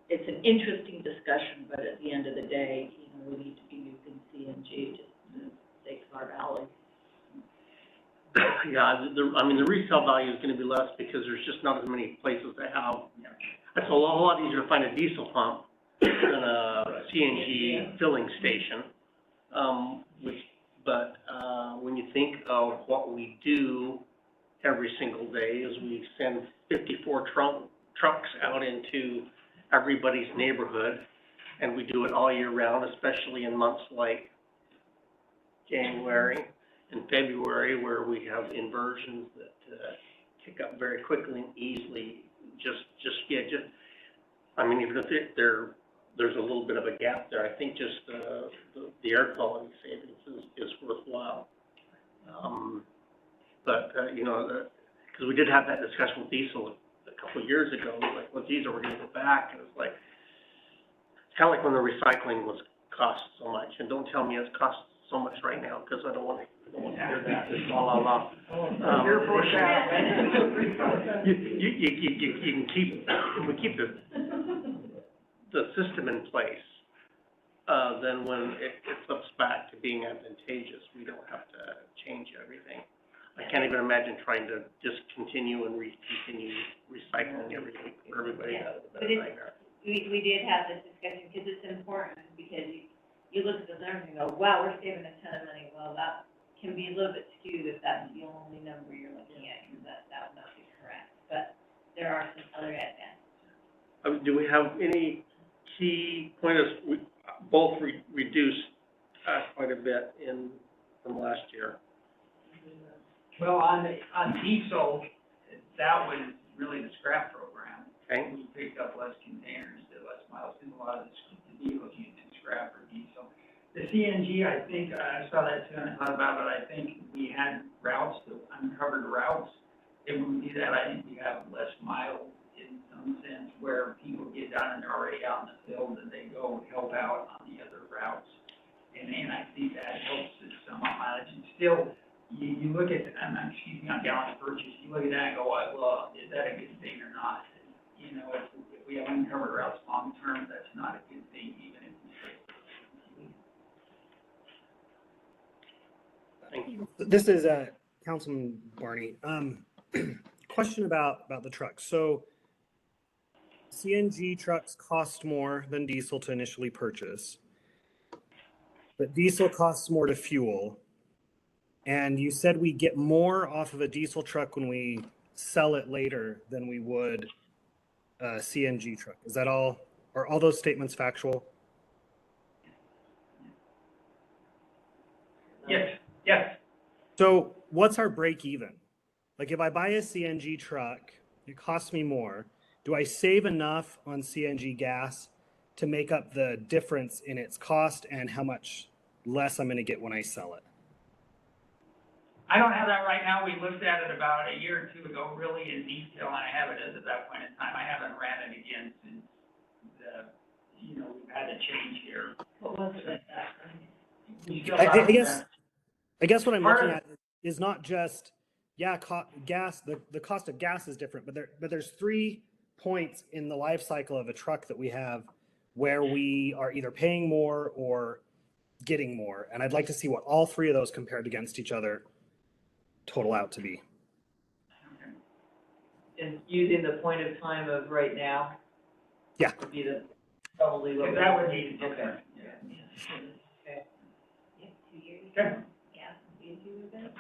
it's an interesting discussion, but at the end of the day, you know, we need to be using CNG just for the sake of our valley.
Yeah, the resale value is gonna be less because there's just not as many places that have. It's a lot easier to find a diesel pump than a CNG filling station. But when you think of what we do every single day is we send 54 trucks out into everybody's neighborhood, and we do it all year round, especially in months like January and February, where we have inversions that kick up very quickly and easily. I mean, even if there's a little bit of a gap there, I think just the air quality savings is worthwhile. You know, because we did have that discussion with diesel a couple of years ago, like, well, diesel, we're gonna go back, and it's like, it's kind of like when the recycling cost so much, and don't tell me it's cost so much right now, because I don't want to hear that, it's all off. You can keep, if we keep the system in place, then when it flips back to being advantageous, we don't have to change everything. I can't even imagine trying to just continue and continue recycling everything for everybody.
But we did have this discussion, because it's important, because you look at the numbers and go, wow, we're saving a ton of money. Well, that can be a little bit skewed if that's the only number you're looking at, because that would not be correct. But there are some other advantages.
Do we have any key pointers? We both reduced quite a bit from last year.
Well, on diesel, that was really the scrap program.
Okay.
We picked up less containers, did less miles, because a lot of the vehicles used in scrap or diesel. The CNG, I think, I saw that too, and I thought about it. I think we had uncovered routes. And when we do that, I think we have less miles in some sense, where people get down and they're already out in the field, and they go help out on the other routes. And I think that helps us some mileage. And still, you look at, excuse me, on gallons purchased, you look at that and go, well, is that a good thing or not? You know, if we have uncovered routes long-term, that's not a good thing, even if we.
Thank you.
This is Councilman Barney. Question about the trucks. So CNG trucks cost more than diesel to initially purchase, but diesel costs more to fuel. And you said we get more off of a diesel truck when we sell it later than we would a CNG truck. Is that all? Are all those statements factual?
Yes, yes.
So what's our break even? Like if I buy a CNG truck, it costs me more. Do I save enough on CNG gas to make up the difference in its cost and how much less I'm going to get when I sell it?
I don't have that right now. We looked at it about a year or two ago, really in detail, and I have it as of that point in time. I haven't ran it again since we've had a change here.
What was it like that?
We still
I
have
guess what I'm
Part
looking
of-
at is not just gas. The cost of gas is different, but there's 3 points in the life cycle of a truck that we have where we are either paying more or getting more, and I'd like to see what all 3 of those compared against each other total out to be.
And using the point of time of right now?
Yeah.
Would be probably what.
That would be the
Okay.
difference.
Okay.
Yeah, 2 years.
Okay.
Yeah, you do that.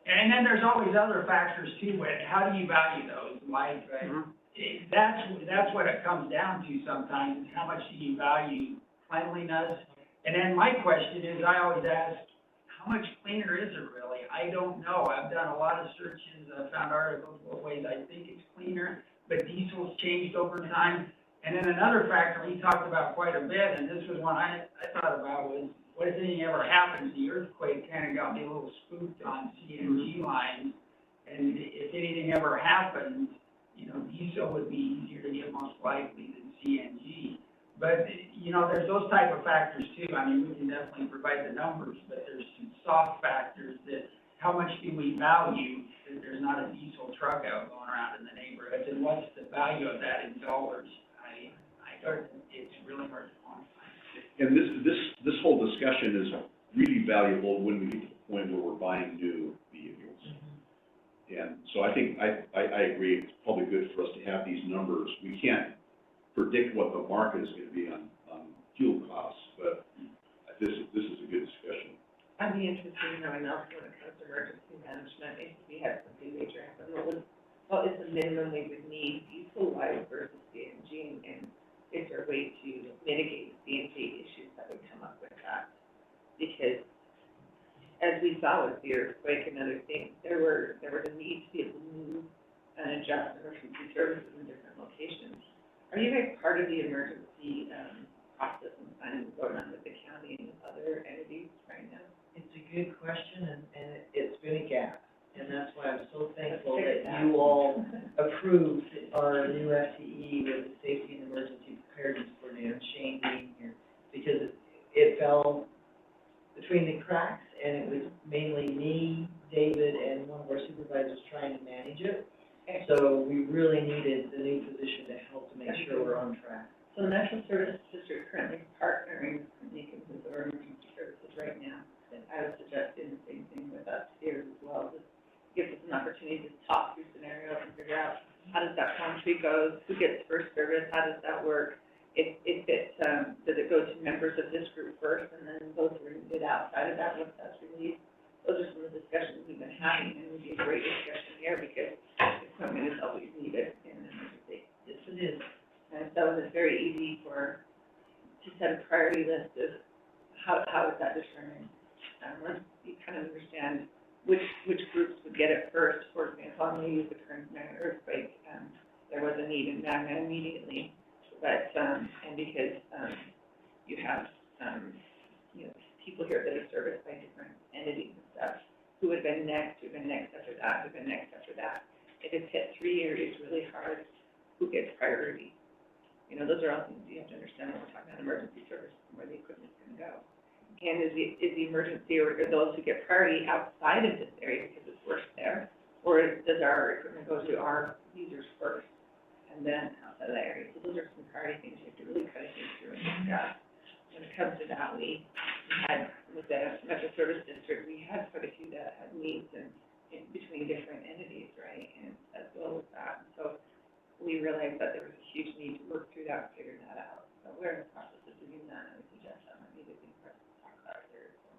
And then there's always other factors too, but how do you value those? Like, that's what it comes down to sometimes, is how much do you value cleanliness? And then my question is, I always ask, how much cleaner is it really? I don't know. I've done a lot of searches, I've found articles both ways. I think it's cleaner, but diesel's changed over time. And then another factor we talked about quite a bit, and this was one I thought about, was what if anything ever happens? The earthquake kind of got me a little spooked on CNG lines. And if anything ever happens, diesel would be easier to get most likely than CNG. But, there's those type of factors too. I mean, we can definitely provide the numbers, but there's some soft factors that, how much do we value that there's not a diesel truck out going around in the neighborhoods? And what's the value of that in dollars? It's really hard to quantify.
And this whole discussion is really valuable when we get to the point where we're buying new vehicles. And so I think, I agree, it's probably good for us to have these numbers. We can't predict what the market is going to be on fuel costs, but this is a good discussion.
I'd be interested in knowing also when it comes to emergency management, if we had something major happen, what is the minimum we would need diesel-wise versus CNG, and is there a way to mitigate CNG issues that would come up with that? Because as we saw with the earthquake and other things, there was a need to be able to move and adjust emergency services in different locations. Are you guys part of the emergency process and planning going on with the county and other entities right now?
It's a good question, and it's been a gap, and that's why I'm so thankful that you all approved our new FTE with the Safety and Emergency Preparedness Coordinator, Shane being here, because it fell between the cracks, and it was mainly me, David, and one of our supervisors trying to manage it. So we really needed the new position to help to make sure we're on track.
So the National Service District currently partnering with Lincoln with our emergency services right now. And I would suggest doing the same thing with us here as well. Just gives us an opportunity to talk through scenarios and figure out how does that phone tree go, who gets first service, how does that work? If it, does it go to members of this group first and then those who are needed outside of that once that's released? Those are some of the discussions we've been having, and it would be a great discussion here because equipment is always needed in an emergency.
Yes, it is.
And so it's very easy to set a priority list of how is that determined? Once you kind of understand which groups would get it first. For example, I'm going to use the current earthquake. There was a need in Magna immediately, but and because you have people here that are serviced by different entities and stuff, who would have been next, who would have been next after that, who would have been next after that. If it's hit 3 areas really hard, who gets priority? Those are all things you have to understand when we're talking about emergency service and where the equipment's going to go.
again, is the emergency or those who get priority outside of this area because it's worse there? Or does our equipment go to our users first and then outside of that area? So those are some priority things you have to really kind of think through and discuss. When it comes to that, we had, with the Metro Service District, we had quite a few that had needs in between different entities, right? And as well as that. So we realized that there was a huge need to work through that and figure that out. So we're in the process of doing that, and I suggest that might be a good thing for us to talk about there. So.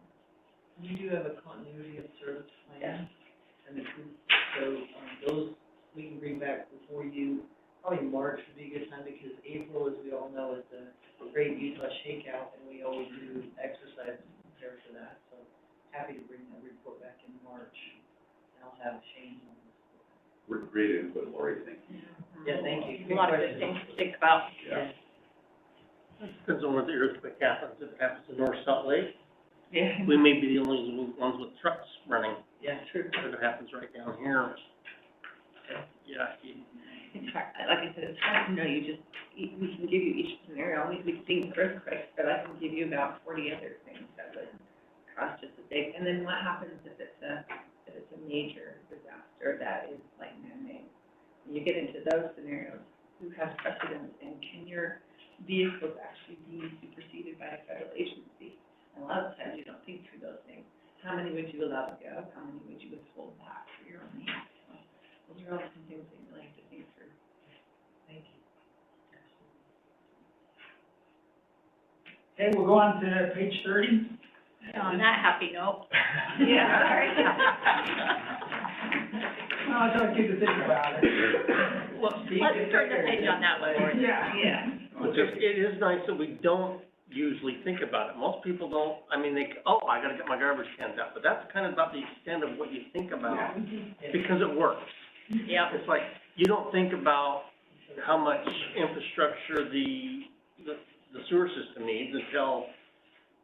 We do have a continuity of service plan, and the group, so, those we can bring back before you, probably March would be a good time, because April, as we all know, is the great Utah shakeout, and we always do exercise to prepare for that, so happy to bring that report back in March, and I'll have Shane on this.
Great input, Lori, thank you.
Yeah, thank you.
A lot of good things to think about.
Yeah.
Depends on where the earthquake happens. If it happens in North Salt Lake,
Yeah.
we may be the only ones with trucks running.
Yeah, true.
If it happens right down here, yeah,
In fact, like I said, it's hard to know, we can give you each scenario, we think earthquakes, but I can give you about 40 other things that would cost just as big. And then what happens if it's a major disaster that is like man-made? When you get into those scenarios, who has precedence, and can your vehicles actually be superseded by a federal agency? And a lot of times you don't think through those things. How many would you allow to go? How many would you withhold back for your own needs? So those are all some things that you really have to think through.
Thank you.
Okay, we'll go on to page 30.
On that happy note.
Yeah, sorry.
Well, it's okay to think about it.
Let's turn the page on that one, Lori.
Yeah.
it is nice that we don't usually think about it. Most people don't, I mean, I gotta get my garbage cans out, but that's kind of about the extent of what you think about, because it works.
Yep.
It's like, you don't think about how much infrastructure the sewer system needs until,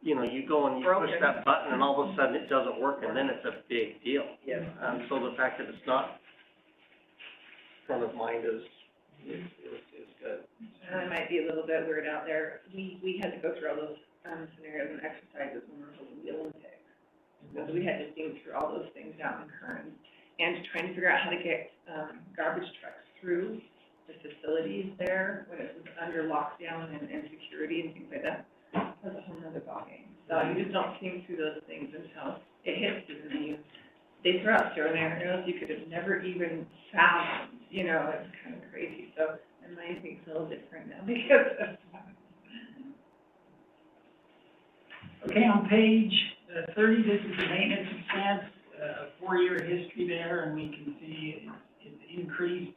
you know, you go and you push that button and all of a sudden it doesn't work, and then it's a big deal.
Yeah.
So the fact that it's not front of mind is good.
And I might be a little bit weird out there. We had to go through all those, scenarios and exercises when we were holding the Olympics. So we had to think through all those things out in Kern, and trying to figure out how to get, garbage trucks through the facilities there when it was under lockdown and security and things like that. That was a whole nother ballgame. So you just don't think through those things until it hits you, and then they throw out scenarios you could have never even found, you know, it's kind of crazy. So, and mine thinks a little different now because of that.
Okay, on page 30, this is the maintenance expense, a 4-year history there, and we can see it's increased.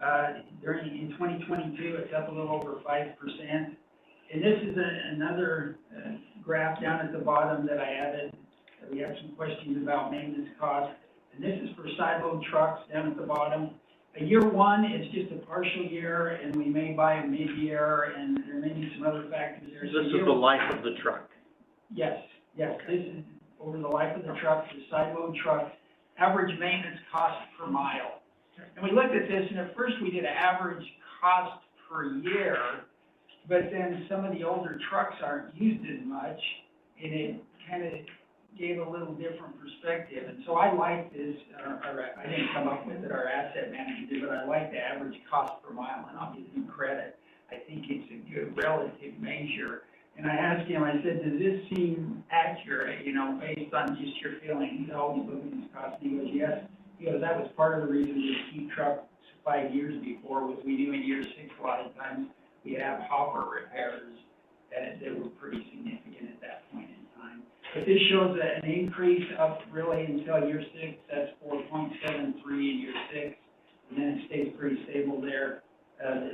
In 2022, it's up a little over 5%. And this is another graph down at the bottom that I added. We have some questions about maintenance costs. And this is for side-load trucks down at the bottom. Year one is just a partial year, and we may buy a mid-year, and there may be some other factors there.
This is the life of the truck.
Yes, this is over the life of the truck, the side-load truck, average maintenance cost per mile. And we looked at this, and at first we did an average cost per year, but then some of the older trucks aren't used as much, and it kind of gave a little different perspective. And so I like this, I didn't come up with it, our asset manager did, but I like the average cost per mile, and I'll give him credit. I think it's a good relative measure. And I asked him, I said, does this seem accurate, you know, based on just your feeling? He's always looking at his costs, and he goes, yes. He goes, that was part of the reason we keep trucks 5 years before, was we knew in year 6, a lot of times, we have hopper repairs that were pretty significant at that point in time. But this shows an increase up really until year 6, that's 4.73 in year 6, and then it stays pretty stable there.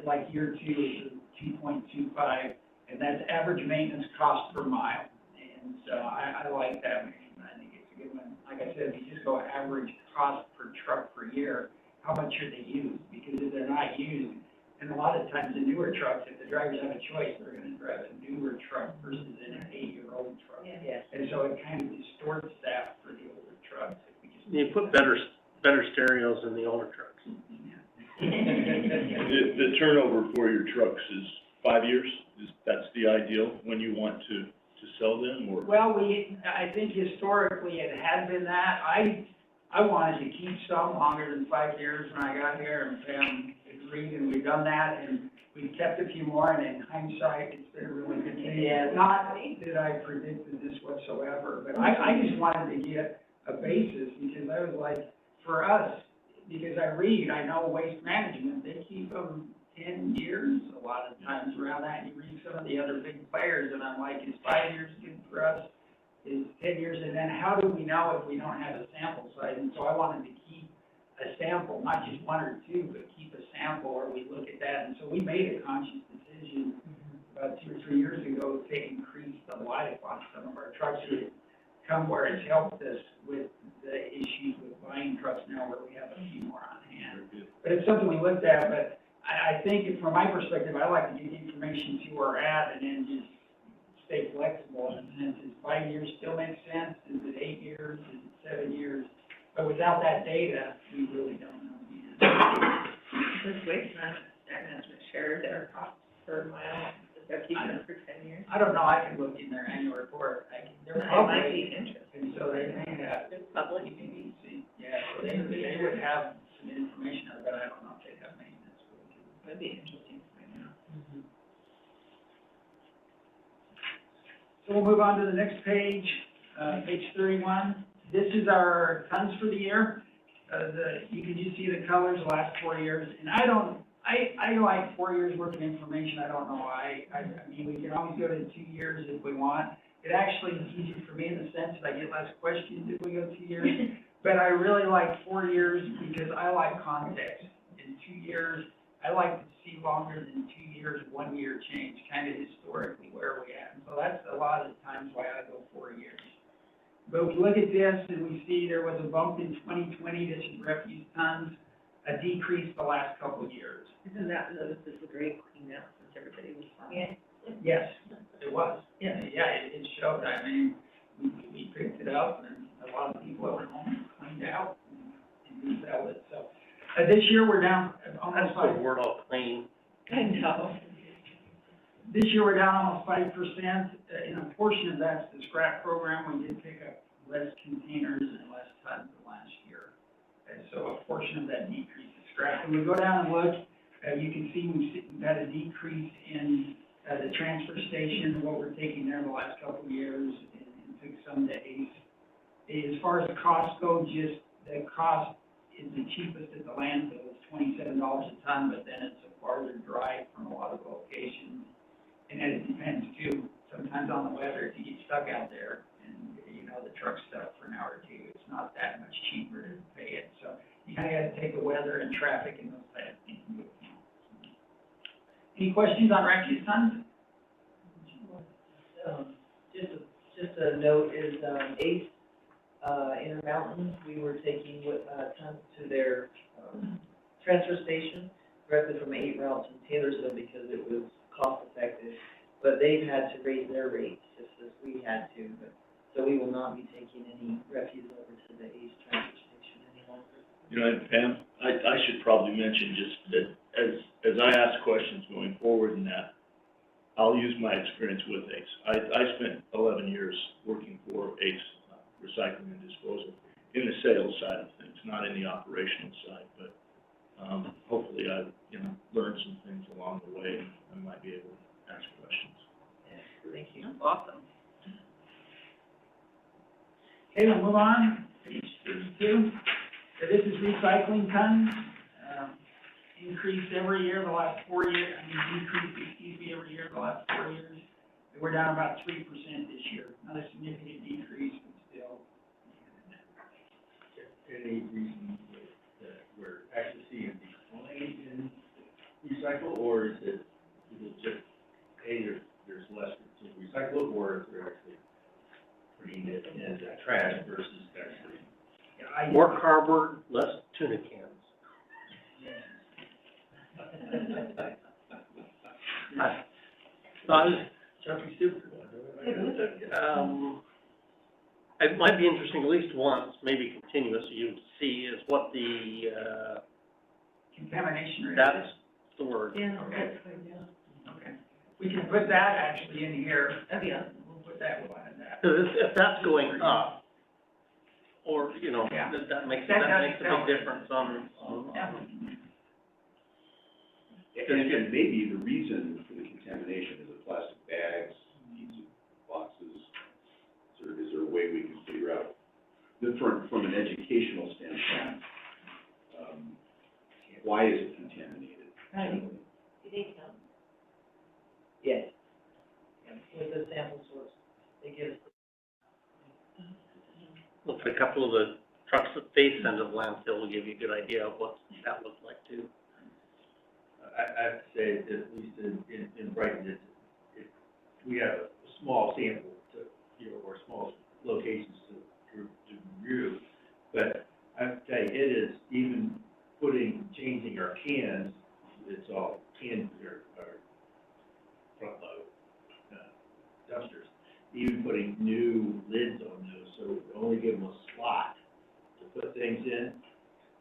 Like year 2 is 2.25, and that's average maintenance cost per mile. And so I like that measurement. I think it's a good one. Like I said, if you just go average cost per truck per year, how much are they used? Because if they're not used, and a lot of times the newer trucks, if the drivers have a choice, they're gonna drive a newer truck versus an 8-year-old truck.
Yes.
And so it kind of distorts that for the older trucks. If we just
You put better stereos in the older trucks.
The turnover for your trucks is 5 years, that's the ideal when you want to to sell them, or?
Well, I think historically it had been that. I wanted to keep some longer than 5 years when I got here, and Pam agreed, and we've done that, and we've kept a few more, and in hindsight, it's been a really good thing.
Yeah.
Not that I predicted this whatsoever, but I just wanted to get a basis, because I was like, for us, because I know waste management, they keep them 10 years a lot of times around that, and you read some of the other big players, and I'm like, is 5 years good for us? Is 10 years, and then how do we know if we don't have a sample size? And so I wanted to keep a sample, not just one or two, but keep a sample, or we look at that. And so we made a conscious decision about 2 or 3 years ago to increase the life on some of our trucks. It's come where it's helped us with the issues with buying trucks now, where we have a few more on hand. But it's something we looked at, but I think from my perspective, I like to get information, see where we're at, and then just stay flexible. And since 5 years still makes sense, is it 8 years, is it 7 years? But without that data, we really don't know.
Does waste management share their costs per mile, if they're keeping them for 10 years?
I don't know, I can look in their annual report, they're
It might
public,
be interesting.
and so they may have,
It's public.
yeah, so they would have some information, but I don't know if they have maintenance.
It'd be interesting to find out.
So we'll move on to the next page, page 31. This is our tons for the year. You can just see the colors the last 4 years, and I like 4 years worth of information. I don't know why. I mean, we can always go to 2 years if we want. It actually is easier for me in the sense that I get less questions if we go 2 years. But I really like 4 years because I like context. In 2 years, I like to see longer than 2 years, 1 year change, kind of historically where we're at. And so that's a lot of the times why I go 4 years. But we look at this and we see there was a bump in 2020, this is refuse tons, a decrease the last couple of years.
Isn't that, this is a great clean out since everybody was fine?
Yes, it was. Yeah, it showed. I mean, we picked it up, and a lot of people went home, cleaned out, and resettled it. So this year we're down almost
That's the word all clean.
I know.
This year we're down almost 5%. And a portion of that's the scrap program. We did pick up less containers and less tons than last year. And so a portion of that decrease is scrap. When we go down and look, you can see we've had a decrease in the transfer station, what we're taking there the last couple of years, and took some to ACE. As far as the costs go, just the cost is the cheapest at the landfill. It's $27 a ton, but then it's a farther drive from a lot of locations. And then it depends too, sometimes on the weather, if you get stuck out there and, you know, the truck's stuck for an hour or two, it's not that much cheaper to pay it. So you kind of got to take the weather and traffic and those type of things into account. Any questions on refuse tons?
Just a note is, ACE, Intermountain, we were taking, tons to their, transfer station directly from 8 routes in Taylorsville because it was cost effective, but they've had to raise their rates just as we had to, so we will not be taking any refuse over to the ACE transfer station any longer.
You know, Pam, I should probably mention just that as I ask questions going forward in that, I'll use my experience with ACE. I spent 11 years working for ACE, recycling and disposal, in the sales side of things, not in the operational side, but hopefully I, learned some things along the way, and I might be able to ask questions.
Yeah, thank you.
Awesome.
Okay, we'll move on, page 32. So this is recycling tons, increased every year the last 4 years, decreased, every year the last 4 years. We're down about 3% this year, not a significant decrease, but still.
Any reason that we're actually seeing a decline in recycle, or is it just, there's less to recycle, or is there actually putting it in trash versus actually?
More cardboard, less tuna cans.
Something stupid.
It might be interesting at least once, maybe continuous, you see is what the,
Contamination rate.
that's the word.
Yeah,
Okay.
that's good, yeah.
Okay. We can put that actually in here.
That'd be awesome.
We'll put put that one in that.
Because if that's going up, or, you know,
Yeah.
that makes
That
a big
does-
difference on.
Yeah.
And maybe the reason for the contamination is the plastic bags, pizza boxes. Is there a way we can figure out, from an educational standpoint, why is it contaminated?
Do they tell?
Yes. With the sample source, they give us.
Look, a couple of the trucks that they send to the landfill will give you a good idea of what that looks like too.
I have to say, at least in Brighton, we have a small sample to, you know, or small locations to review. But I have to tell you, it is even changing our cans, it's all cans are front load dumpsters. Even putting new lids on those, so we only give them a slot to put things in,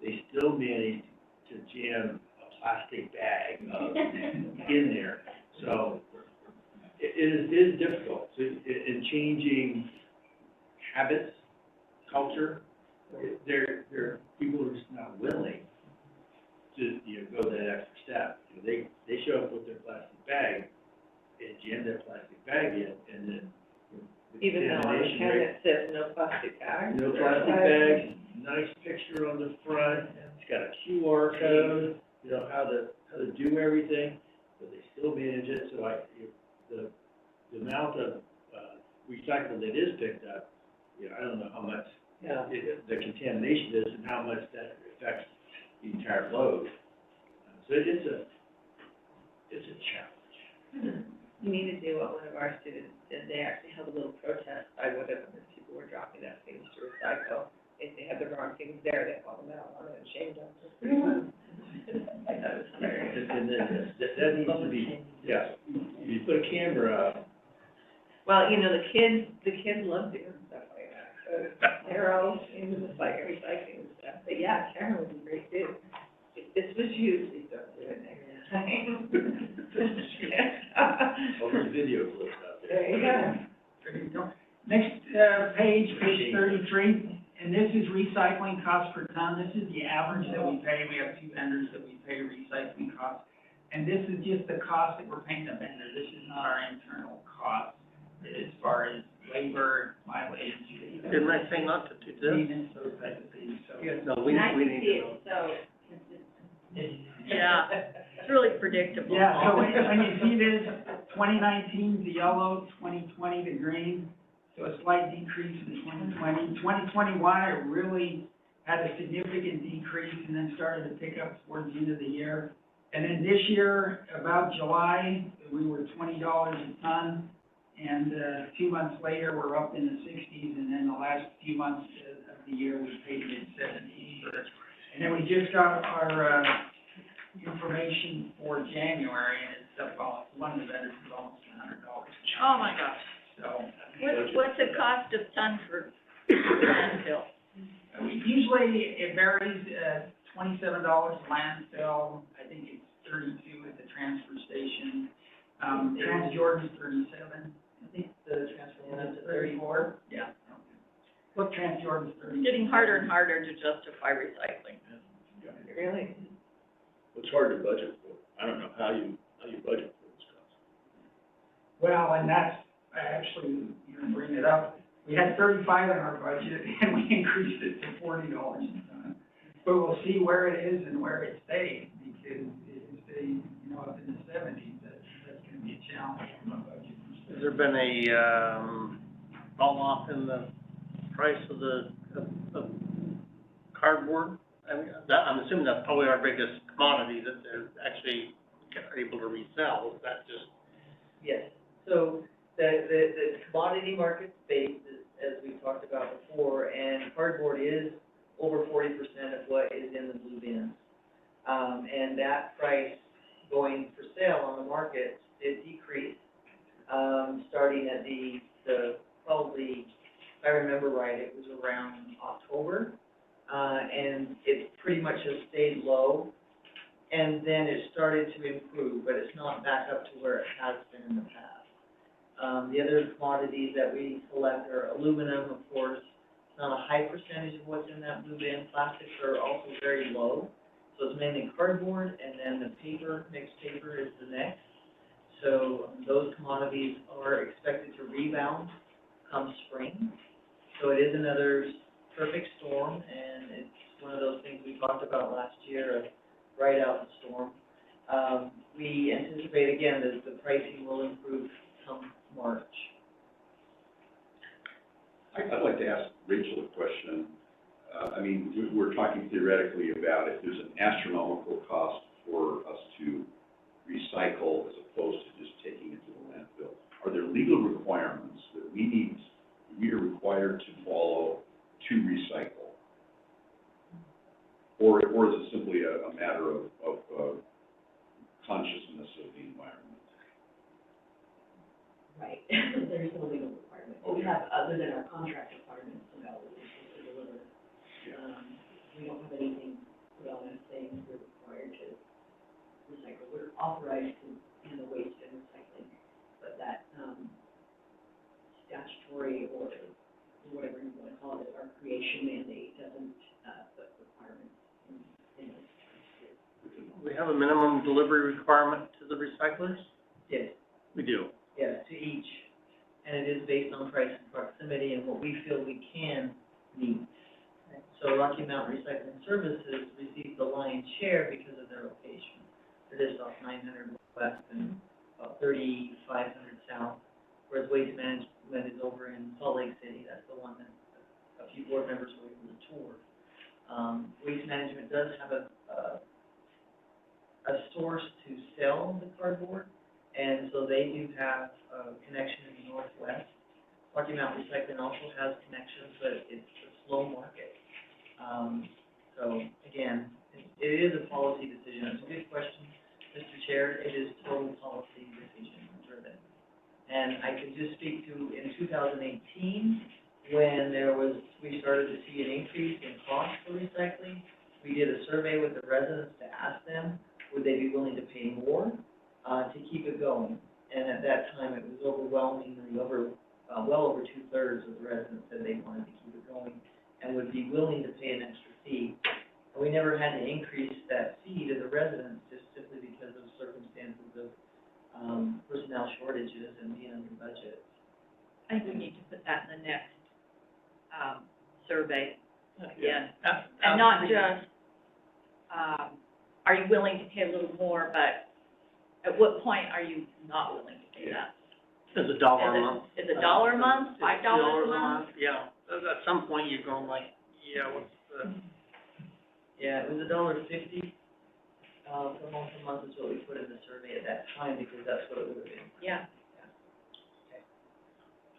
they still manage to jam a plastic bag in there. So it is difficult. So in changing habits, culture, people are just not willing to, you know, go that extra step. You know, they show up with their plastic bag and jam their plastic bag in, and then the
Even though on the
contamination
can
rate-
it says no plastic bags.
no plastic bags, nice picture on the front, it's got a QR code, you know, how to do everything, but they still manage it, so the amount of, recycle that is picked up, you know, I don't know how much the contamination is and how much that affects the entire load. So it's a challenge.
You need to do what one of our students did, they actually held a little protest by whatever the people were dropping that things to recycle. If they had the wrong things there, they called them out on it and shamed them. It was pretty fun. I thought it was hilarious.
And then that needs to be, yeah, you put a camera up.
Well, you know, the kids love doing stuff like that, so they're all into the recycling and stuff, but yeah, Karen would be great too. If this was you, please don't do it next time.
All those video clips out there.
There you go.
There you go. Next, page 33, and this is recycling cost per ton. This is the average that we pay. We have two vendors that we pay recycling costs. And this is just the cost that we're paying the vendor. This is not our internal cost as far as labor, mileage.
Didn't I say not to do this?
Maintenance, those type of things, so.
No, we
Nice to
need
see
to know.
it, so consistent.
Yeah, it's really predictable.
Yeah, so when you see this, 2019, the yellow, 2020, the green, so a slight decrease in 2020. 2021, it really had a significant decrease and then started to pick up towards the end of the year. And then this year, about July, we were $20 a ton, and 2 months later, we're up in the 60s, and then the last few months of the year, we paid mid-70s. And then we just got our information for January, and it's up, one of the vendors is almost $100.
Oh, my gosh.
So,
What's the cost of ton for landfill?
usually it varies, $27 landfill, I think it's 32 at the transfer station. Transjordan's 37.
I think the transfer went up to 34.
Yeah. Look, Transjordan's 30.
It's getting harder and harder to justify recycling.
Really?
It's hard to budget for. I don't know how you budget for this cost.
Well, and that's, I actually, you know, bring it up. We had 35 in our budget, and we increased it to $40 a ton. But we'll see where it is and where it stays, because if it stays, you know, up in the 70s, that's gonna be a challenge from a budget perspective.
Has there been a, fall off in the price of of cardboard? I mean, I'm assuming that's probably our biggest commodity that they're actually able to resell. Is that just?
Yes, so the commodity market space is, as we talked about before, and cardboard is over 40% of what is in the blue bins. And that price going for sale on the market did decrease, starting at the probably, if I remember right, it was around October. And it pretty much has stayed low, and then it started to improve, but it's not back up to where it has been in the past. The other commodities that we select are aluminum, of course. It's not a high percentage of what's in that blue bin. Plastics are also very low. So it's mainly cardboard, and then the paper, mixed paper is the next. So those commodities are expected to rebound come spring. So it is another perfect storm, and it's one of those things we talked about last year, of ride out the storm. We anticipate, again, that the pricing will improve come March.
I'd like to ask Rachel a question. I mean, we're talking theoretically about if there's an astronomical cost for us to recycle as opposed to just taking it to the landfill. Are there legal requirements that we are required to follow to recycle? Or is it simply a matter of consciousness of the environment?
Right, there's no legal requirement. We have, other than our contract requirements, about what we're supposed to deliver. We don't have anything put on us saying we're required to recycle. We're authorized to handle waste and recycling, but that, statutory or whatever you want to call it, our creation mandate doesn't, put requirements in those.
We have a minimum delivery requirement to the recyclers?
Yes.
We do.
Yes, to each, and it is based on price and proximity and what we feel we can meet. So Rocky Mountain Recycling Services receives the lion's share because of their location. They're just off 900 West and about 3,500 South, whereas Waste Management is over in Salt Lake City. That's the one that a few board members were able to tour. Waste Management does have a source to sell the cardboard, and so they do have a connection in the Northwest. Rocky Mountain Recycling also has connections, but it's a slow market. So again, it is a policy decision. It's a good question, Mr. Chair. It is total policy decision driven. And I can just speak to in 2018, when we started to see an increase in cost for recycling, we did a survey with the residents to ask them, would they be willing to pay more to keep it going? And at that time, it was overwhelmingly well over 2/3 of the residents said they wanted to keep it going and would be willing to pay an extra fee. And we never had to increase that fee to the residents just simply because of circumstances of personnel shortages and being under budget.
I think we need to put that in the next, survey again. And not just, are you willing to pay a little more, but at what point are you not willing to pay that?
Is it $1 a month?
Is it $1 a month, $5 a month?
Yeah, at some point you're going like, yeah, what's the?
Yeah, it was $1.50 per month is what we put in the survey at that time, because that's what it would have been.
Yeah.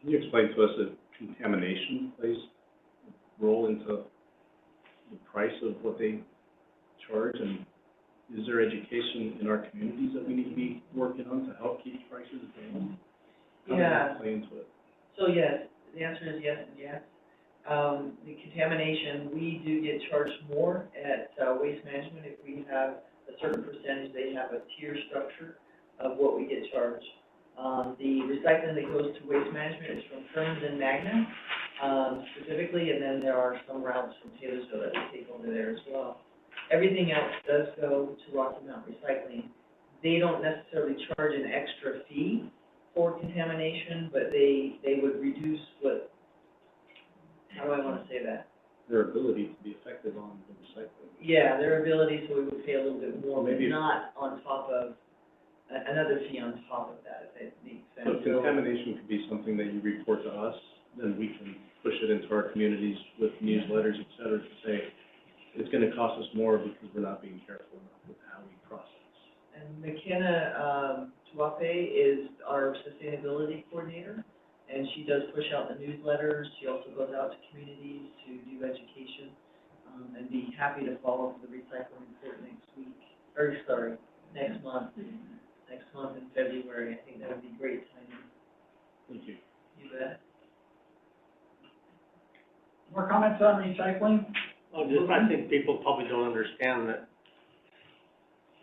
Can you explain to us if contamination plays a role into the price of what they charge? And is there education in our communities that we need to be working on to help keep prices down? How does that play into it?
So yes, the answer is yes and yes. The contamination, we do get charged more at Waste Management if we have a certain percentage. They have a tier structure of what we get charged. The recycling that goes to Waste Management is from Kearns and Magna, specifically, and then there are some routes from Taylorsville that we take over there as well. Everything else does go to Rocky Mountain Recycling. They don't necessarily charge an extra fee for contamination, but they would reduce what, how do I want to say that?
Their ability to be effective on the recycling.
Yeah, their ability, so we would pay a little bit more, but
Maybe
not on top of, another fee on top of that, if it makes sense.
So contamination could be something that you report to us, then we can push it into our communities with newsletters, et cetera, to say, it's gonna cost us more because we're not being careful enough with how we process.
And McKenna, Tuape is our sustainability coordinator, and she does push out the newsletters. She also goes out to communities to do education, and be happy to follow up with the recycling report next month. Next month in February. I think that would be great timing.
Thank you.
You bet.
More comments on recycling?
Well, just, I think people probably don't understand that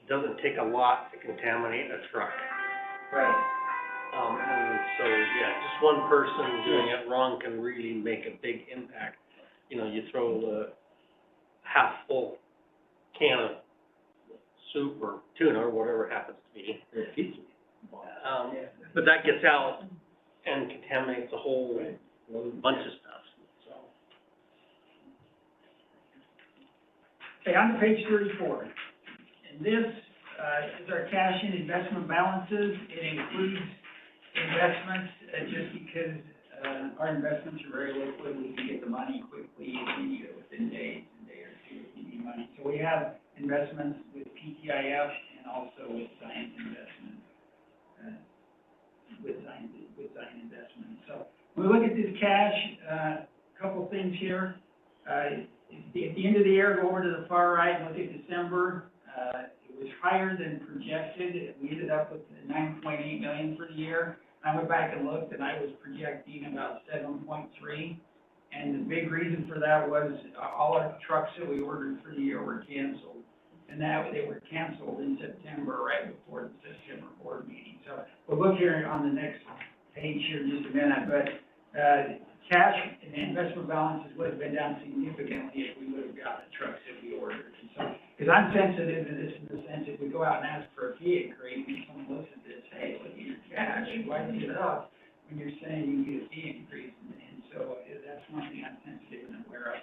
it doesn't take a lot to contaminate a truck.
Right.
And so, yeah, just one person doing it wrong can really make a big impact. You know, you throw the half-full can of soup or tuna or whatever it happens to be. But that gets out and contaminates a whole bunch of stuff, so.
Okay, on to page 34. And this, is our cash and investment balances. It includes investments, just because, our investments are very liquid. We can get the money quickly if we need it within days, a day or two if we need money. So we have investments with PTIF and also with Science Investment, with Science Investment. So when we look at this cash, a couple things here. At the end of the year, go over to the far right and look at December. It was higher than projected. We ended up with $9.8 million for the year. I went back and looked, and I was projecting about 7.3. And the big reason for that was all our trucks that we ordered for the year were canceled. And they were canceled in September, right before the September board meeting. So we'll look here on the next page here in just a minute. But cash and investment balances would have been down significantly if we would have gotten the trucks that we ordered. And so, because I'm sensitive to this in the sense if we go out and ask for a fee increase, and someone looks at this, hey, look at your cash, why did you get it up when you're saying you get a fee increase? And so that's one thing I'm sensitive and aware of.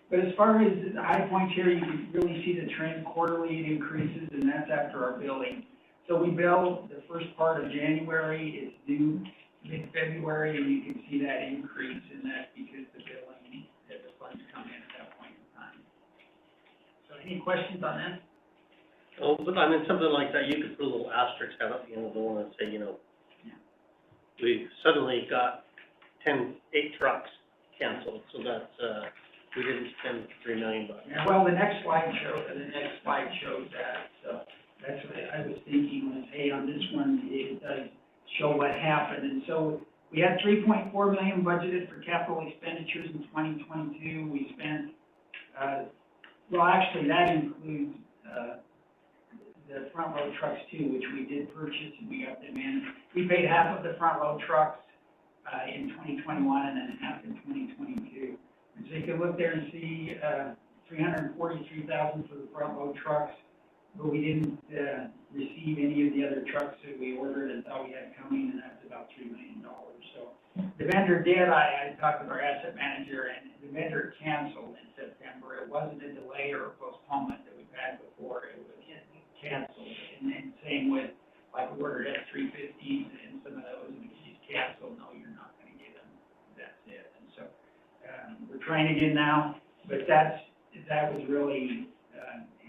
But as far as the high points here, you can really see the trend quarterly it increases, and that's after our billing. So we bill the first part of January, it's due mid-February, and you can see that increase in that because the billing, the funds come in at that point in time. So any questions on that?
Oh, but I mean, something like that, you could put a little asterisk out at the end of the one and say, you know, we suddenly got 8 trucks canceled, so that's, we didn't spend $3 million.
Yeah, well, the next slide shows that, so that's what I was thinking was, hey, on this one, it does show what happened. And so we had $3.4 million budgeted for capital expenditures in 2022. We spent, well, actually, that includes, the front load trucks too, which we did purchase and we got them in. We paid half of the front load trucks, in 2021 and then half in 2022. And so you can look there and see, $343,000 for the front load trucks, but we didn't, receive any of the other trucks that we ordered and thought we had coming, and that's about $3 million. So the vendor did, I talked with our asset manager, and the vendor canceled in September. It wasn't a delay or a postponement that we've had before, it was canceled. And then same with, like, we ordered F-350s, and some of those, and she's canceled, no, you're not gonna get them, that's it. And so, we're trying again now, but that was really,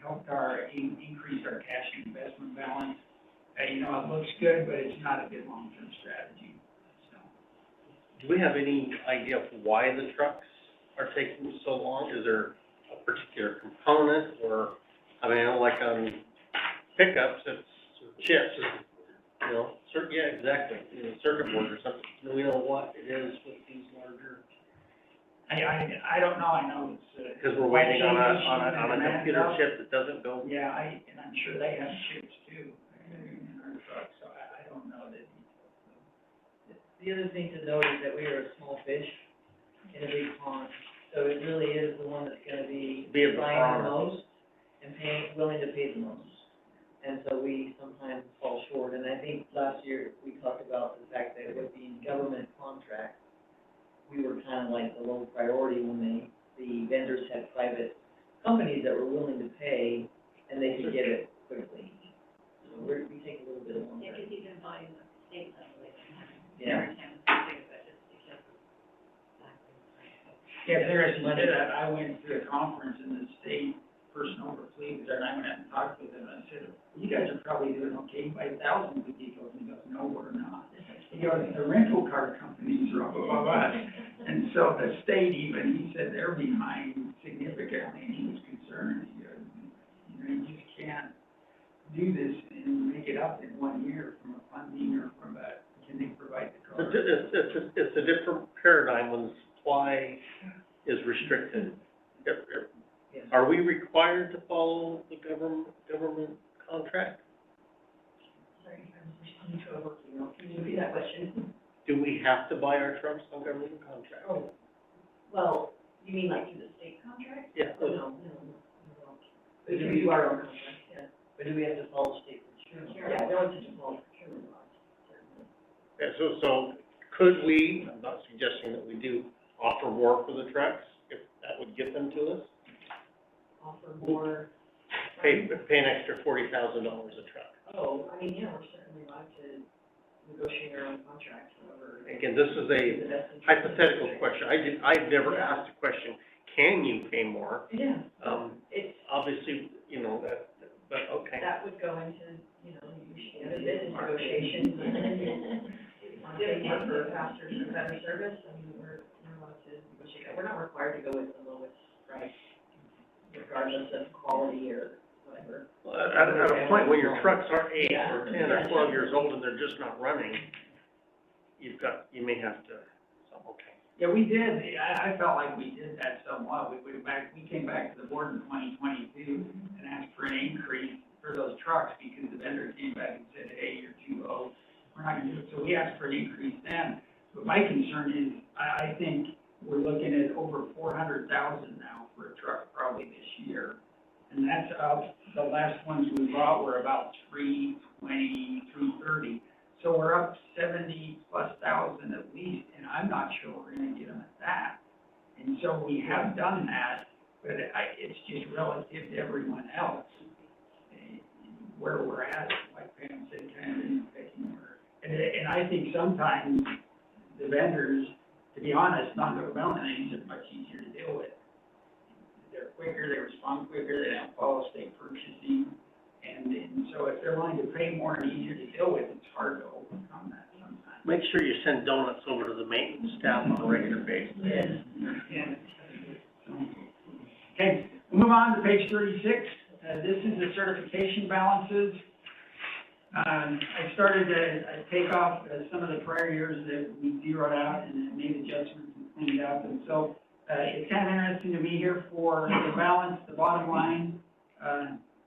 helped increase our cash and investment balance. You know, it looks good, but it's not a good long-term strategy, so.
Do we have any idea of why the trucks are taking so long? Is there a particular component, or, I mean, like on pickups, it's chips, or, you know, yeah, exactly, you know, circuit board or something. Do we know what it is with these larger?
I don't know, I know it's,
Because we're waiting on a computer chip that doesn't go.
Yeah, and I'm sure they have chips too in our trucks, so I don't know the details.
The other thing to note is that we are a small fish in a big pond, so it really is the one that's gonna be buying the most and willing to pay the most. And so we sometimes fall short, and I think last year we talked about the fact that with the government contracts, we were kind of like the low priority when the vendors had private companies that were willing to pay, and they could get it quickly. So we take a little bit longer.
Yeah, because even volume at the state level, they don't have,
Yeah.
every time it's big, but just because of
Yeah, there is, I went to a conference in the state person over fleet there, and I went out and talked with him, and I said, you guys are probably doing okay by thousands of vehicles, and he goes, no, we're not. He goes, the rental car companies are up above us, and so the state even, he said they're behind significantly, and he was concerned. He goes, you know, you just can't do this and make it up in 1 year from a funding or from a, can they provide the cars?
It's a different paradigm when the supply is restricted. Are we required to follow the government contract?
into a work email. Can you repeat that question?
Do we have to buy our trucks on government contract?
Oh, well, you mean like through the state contract?
Yeah.
Oh, no. We can do our own contract, yeah. But do we have to follow state procurement? Yeah, relative to follow procurement laws, certainly.
Yeah, so could we, I'm not suggesting that we do, offer more for the trucks, if that would get them to us?
Offer more.
Pay an extra $40,000 a truck.
Oh, I mean, yeah, we're certainly allowed to negotiate our own contracts, whatever.
Again, this is a hypothetical question. I've never asked a question, can you pay more?
Yeah.
It's obviously, you know, but okay.
That would go into, you know, usually business negotiations, and then you want to pay more for faster and better service, I mean, we're allowed to negotiate that. We're not required to go with the lowest price, regardless of quality or whatever.
Well, at a point when your trucks are 8 or 10 or 12 years old and they're just not running, you may have to, so, okay.
Yeah, we did, I felt like we did that somewhat, we came back to the board in 2022 and asked for an increase for those trucks because the vendor came back and said, hey, you're too low, we're not gonna do it, so we asked for an increase then. But my concern is, I think we're looking at over 400,000 now for a truck probably this year. And that's up, the last ones we bought were about 320, 330. So we're up 70+ thousand at least, and I'm not sure we're gonna get them at that. And so we have done that, but it's just relative to everyone else. Where we're at, like Pam said, kind of in the pecking order. And I think sometimes the vendors, to be honest, non-governmental entities are much easier to deal with. They're quicker, they respond quicker, they don't follow state purchasing. And so if they're willing to pay more and easier to deal with, it's hard to overcome that sometimes.
Make sure you send donuts over to the maintenance staff on a regular basis.
Yeah. Okay, we'll move on to page 36. This is the certification balances. I started to take off some of the prior years that we zeroed out and made adjustments and cleaned up. And so it's kind of interesting to be here for the balance, the bottom line,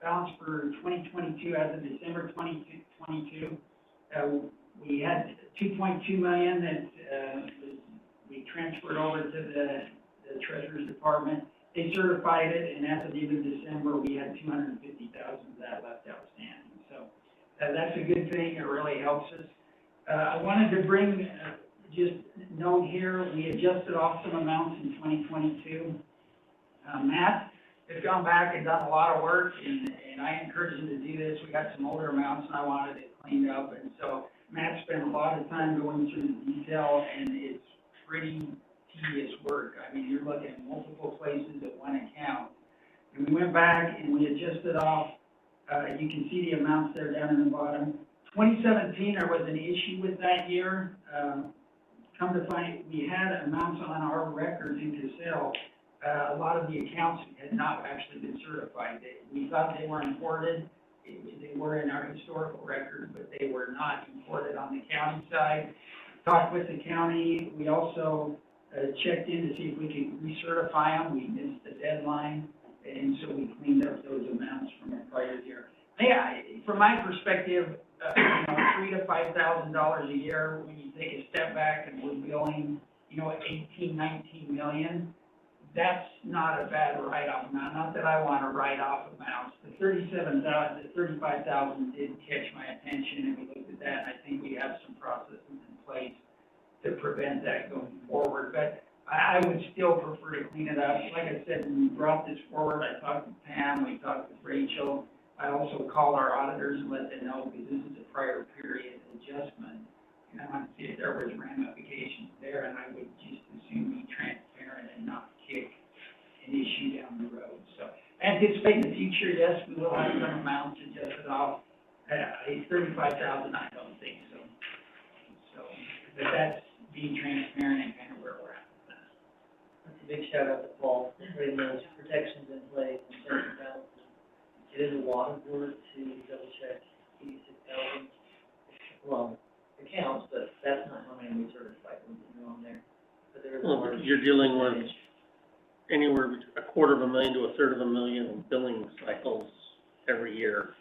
balance for 2022 as of December 2022. We had 2.2 million that we transferred over to the Treasurer's Department. They certified it, and as of the end of December, we had 250,000 of that left outstanding. So that's a good thing. It really helps us. I wanted to bring just note here, we adjusted off some amounts in 2022. Matt has gone back and done a lot of work, and I encouraged him to do this. We got some older amounts, and I wanted it cleaned up. And so Matt spent a lot of time going through the detail, and it's pretty tedious work. I mean, you're looking at multiple places at one account. And we went back and we adjusted off. You can see the amounts there down in the bottom. 2017, there was an issue with that year. Come to find, we had amounts on our records into sale. A lot of the accounts had not actually been certified. We thought they were imported. They were in our historical record, but they were not imported on the county side. Talked with the county. We also checked in to see if we could recertify them. We missed the deadline, and so we cleaned up those amounts from the prior year. Yeah, from my perspective, $3,000 to $5,000 a year, when you take a step back and we're billing, 18, 19 million, that's not a bad write-off amount. Not that I want to write off amounts. The 35,000 did catch my attention, and we looked at that, and I think we have some processes in place to prevent that going forward. But I would still prefer to clean it up. Like I said, when we brought this forward, I talked with Pam, we talked with Rachel. I also called our auditors and let them know, because this is a prior period adjustment, and I want to see if there was ramifications there, and I would just as soon be transparent and not kick an issue down the road. So I anticipate in the future, yes, we will have some amounts adjusted off. 35,000, I don't think so. But that's being transparent and kind of where we're at with that.
That's a big shout out to Paul, putting those protections in place and certain balances. It is a lot of work to double check 86,000, well, accounts, but that's not how many we certified when we were on there. But there is a large
You're dealing with
percentage.
anywhere between $250,000 to $1/3 of a million billing cycles every year.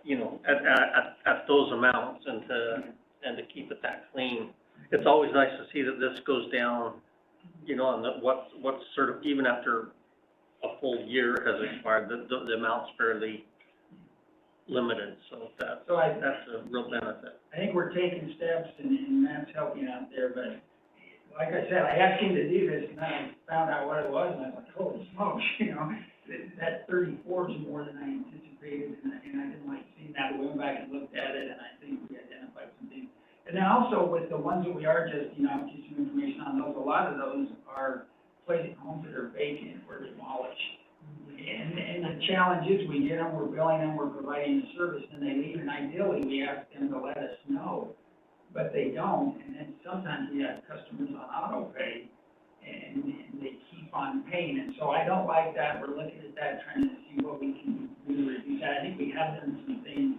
you know, at those amounts and to keep it that clean. It's always nice to see that this goes down, you know, and that what's sort of, even after a full year has expired, the amount's fairly limited, so that's a real benefit.
I think we're taking steps, and Matt's helping out there, but like I said, I asked him to do this, and then I found out what it was, and I was like, holy smokes, you know, that 34 is more than I anticipated, and I didn't like seeing that. We went back and looked at it, and I think we identified some things. And then also with the ones that we are just, you know, just some information on those, a lot of those are placing homes that are vacant or demolished. And the challenge is we get them, we're billing them, we're providing the service, and they leave, and ideally we ask them to let us know, but they don't, and then sometimes we have customers on auto pay, and they keep on paying, and so I don't like that. We're looking at that, trying to see what we can do to reduce that. I think we have done some things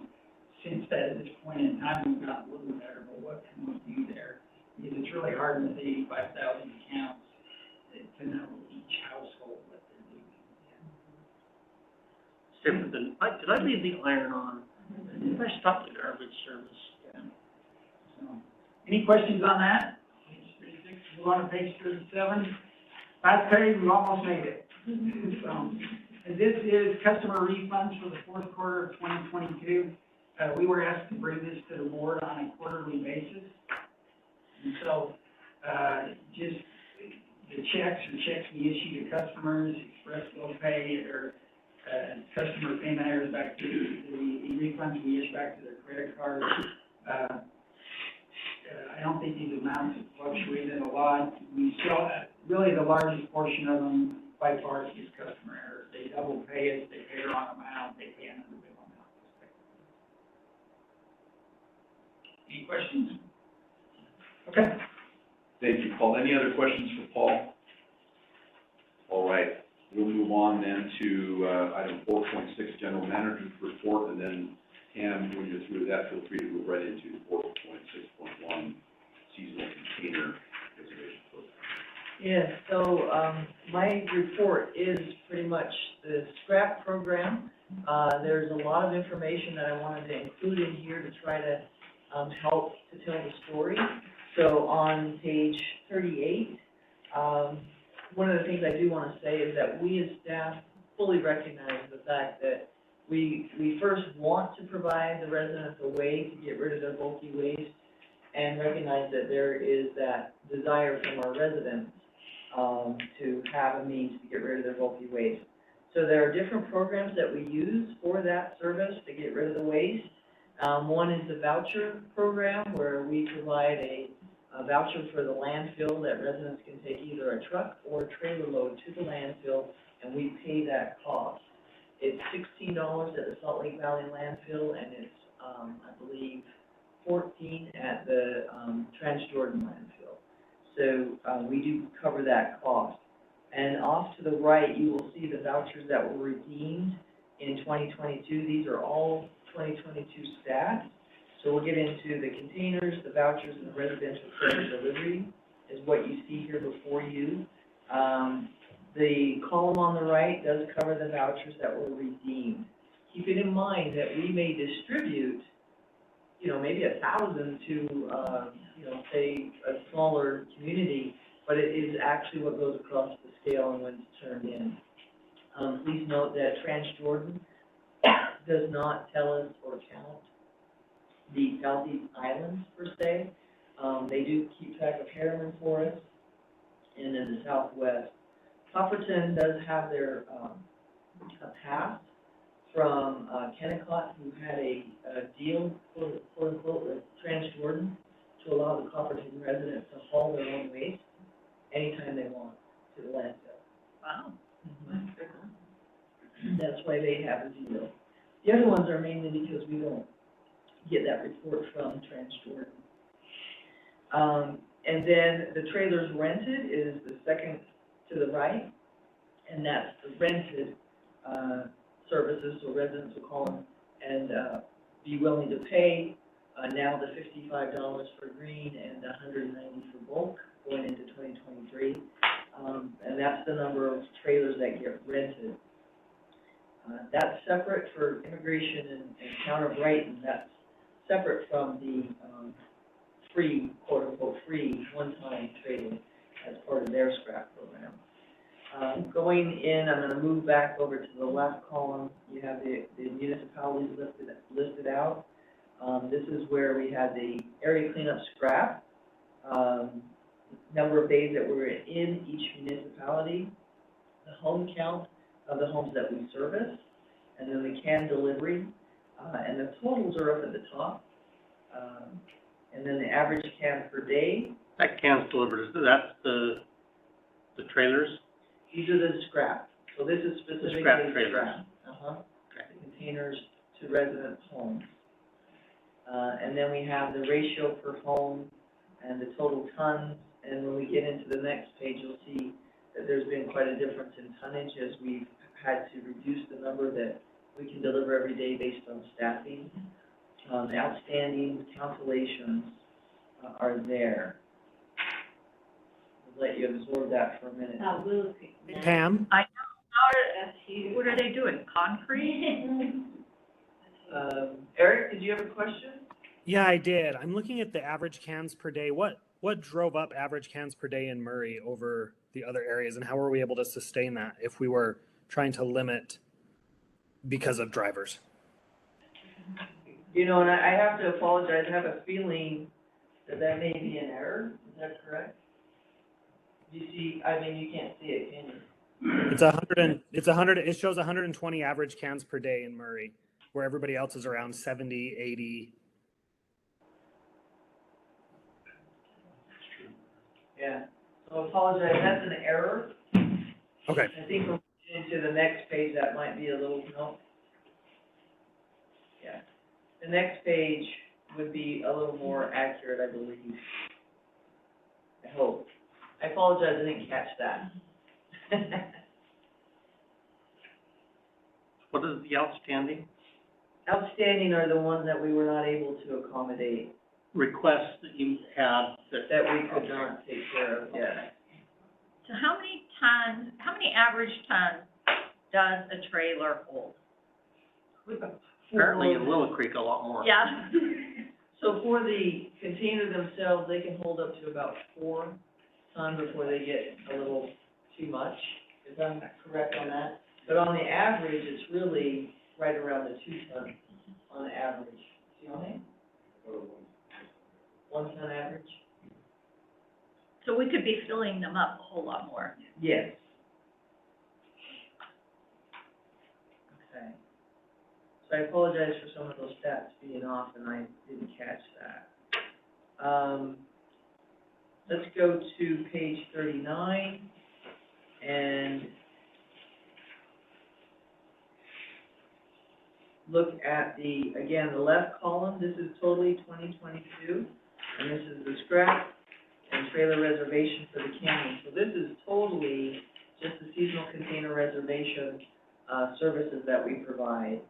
since that, at this point in time, we've gotten a little better, but what can we do there? Because it's really hard with 85,000 accounts to know each household what they're doing.
It's different than, did I leave the iron on? Did I stop the garbage service?
Yeah. So, any questions on that? Page 36, move on to page 37. Last page, we almost made it. So, and this is customer refunds for the fourth quarter of 2022. We were asked to bring this to the board on a quarterly basis. And so, just the checks we issue to customers, express bill pay, or customer payment errors back to the refunds we issue back to their credit cards. I don't think these amounts have fluctuated a lot. We still, really the largest portion of them by far is customer errors. They double pay us, they pay the wrong amount, they pay another bill amount. Any questions? Okay.
Thank you, Paul. Any other questions for Paul? All right, we'll move on then to item 4.6, General Manager's Report, and then Pam, when you're through that, feel free to move right into 4.6.1, Seasonal Container Reservation Program.
Yes, so, my report is pretty much the scrap program. There's a lot of information that I wanted to include in here to try to, help to tell the story. So on page 38, one of the things I do want to say is that we as staff fully recognize the fact that we first want to provide the residents a way to get rid of their bulky waste, and recognize that there is that desire from our residents to have a means to get rid of their bulky waste. So there are different programs that we use for that service to get rid of the waste. One is the voucher program, where we provide a voucher for the landfill that residents can take either a truck or a trailer load to the landfill, and we pay that cost. It's $16 at the Salt Lake Valley landfill, and it's, I believe, $14 at the Transjordan landfill. So we do cover that cost. And off to the right, you will see the vouchers that were redeemed in 2022. These are all 2022 stats. So we'll get into the containers, the vouchers, and the residential service delivery is what you see here before you. The column on the right does cover the vouchers that were redeemed. Keeping in mind that we may distribute, you know, maybe 1,000 to, you know, say a smaller community, but it is actually what goes across the scale and when it's turned in. Please note that Transjordan does not tell us or count the Southeast Islands per se. They do keep track of Harriman for us, and in the Southwest. Copperton does have their a pass from Kennecott, who had a deal, quote unquote, with Transjordan to allow the Copperton residents to haul their own waste anytime they want to the landfill.
Wow.
That's why they have a deal. The other ones are mainly because we don't get that report from Transjordan. And then the trailers rented is the second to the right, and that's the rented services, so residents will call them and be willing to pay now the $55 for green and $190 for bulk going into 2023, and that's the number of trailers that get rented. That's separate for immigration and counter Brighton, that's separate from the, free, quote-unquote, free one-time trading as part of their scrap program. Going in, I'm gonna move back over to the left column, you have the municipalities listed out. This is where we had the area cleanup scrap, number of days that were in each municipality, the home count of the homes that we service, and then the can delivery, and the totals are up at the top. And then the average can per day.
That can's delivered, that's the trailers?
These are the scrap. So this is specifically
scrap
the
trailers.
scrap.
Okay.
The containers to residents' homes. And then we have the ratio per home and the total tons. And when we get into the next page, you'll see that there's been quite a difference in tonnage as we've had to reduce the number that we can deliver every day based on staffing. The outstanding cancellations are there. I'll let you absorb that for a minute.
Willow Creek.
Pam?
That's huge.
What are they doing, concrete?
Eric, did you have a question?
Yeah, I did. I'm looking at the average cans per day. What drove up average cans per day in Murray over the other areas, and how were we able to sustain that if we were trying to limit because of drivers?
You know, and I have to apologize, I have a feeling that may be an error, is that correct? You see, I mean, you can't see it, can you?
It shows 120 average cans per day in Murray, where everybody else is around 70, 80.
Yeah, so apologize, that's an error.
Okay.
I think we're into the next page, that might be a little, no. Yeah, the next page would be a little more accurate, I believe. I hope. I apologize, I didn't catch that.
What is the outstanding?
Outstanding are the ones that we were not able to accommodate,
Requests that you had
that we could not take care of, yes.
So how many average tons does a trailer hold?
Apparently in Willow Creek a lot more.
Yeah.
So for the container themselves, they can hold up to about 4 tons before they get a little too much, if I'm correct on that. But on the average, it's really right around the 2 tons on the average. See what I mean? 1 ton average?
So we could be filling them up a whole lot more.
Yes. Okay. So I apologize for some of those stats being off and I didn't catch that. Let's go to page 39 and look at again, the left column. This is totally 2022, and this is the scrap and trailer reservation for the canyon. So this is totally just the seasonal container reservation services that we provide.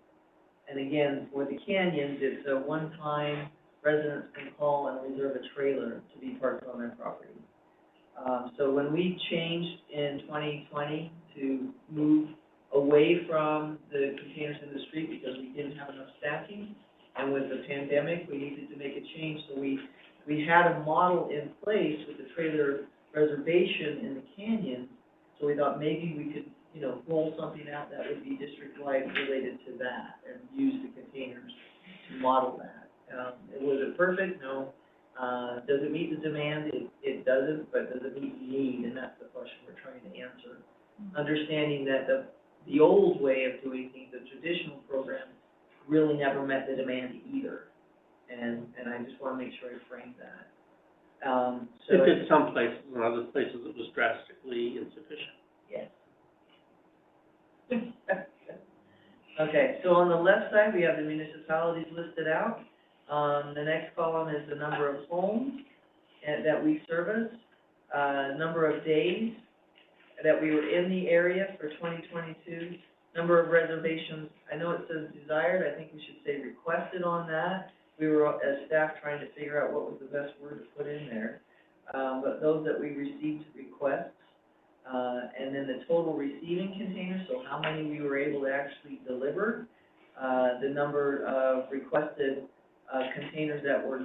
And again, for the canyons, it's a one-time residents can call and reserve a trailer to be parked on their property. So when we changed in 2020 to move away from the containers in the street because we didn't have enough staffing, and with the pandemic, we needed to make a change. So we had a model in place with the trailer reservation in the canyon. So we thought maybe we could, roll something out that would be district-wide related to that and use the containers to model that. Was it perfect? No. Does it meet the demand? It doesn't, but does it meet the need? And that's the question we're trying to answer. Understanding that the old way of doing things, the traditional program, really never met the demand either. And I just want to make sure I frame that.
It did some places, and other places it was drastically insufficient.
Yes. Okay, so on the left side, we have the municipalities listed out. The next column is the number of homes that we service, number of days that we were in the area for 2022, number of reservations. I know it says desired, I think we should say requested on that. We were, as staff, trying to figure out what was the best word to put in there. But those that we received requests, and then the total receiving containers, so how many we were able to actually deliver, the number of requested, containers that we were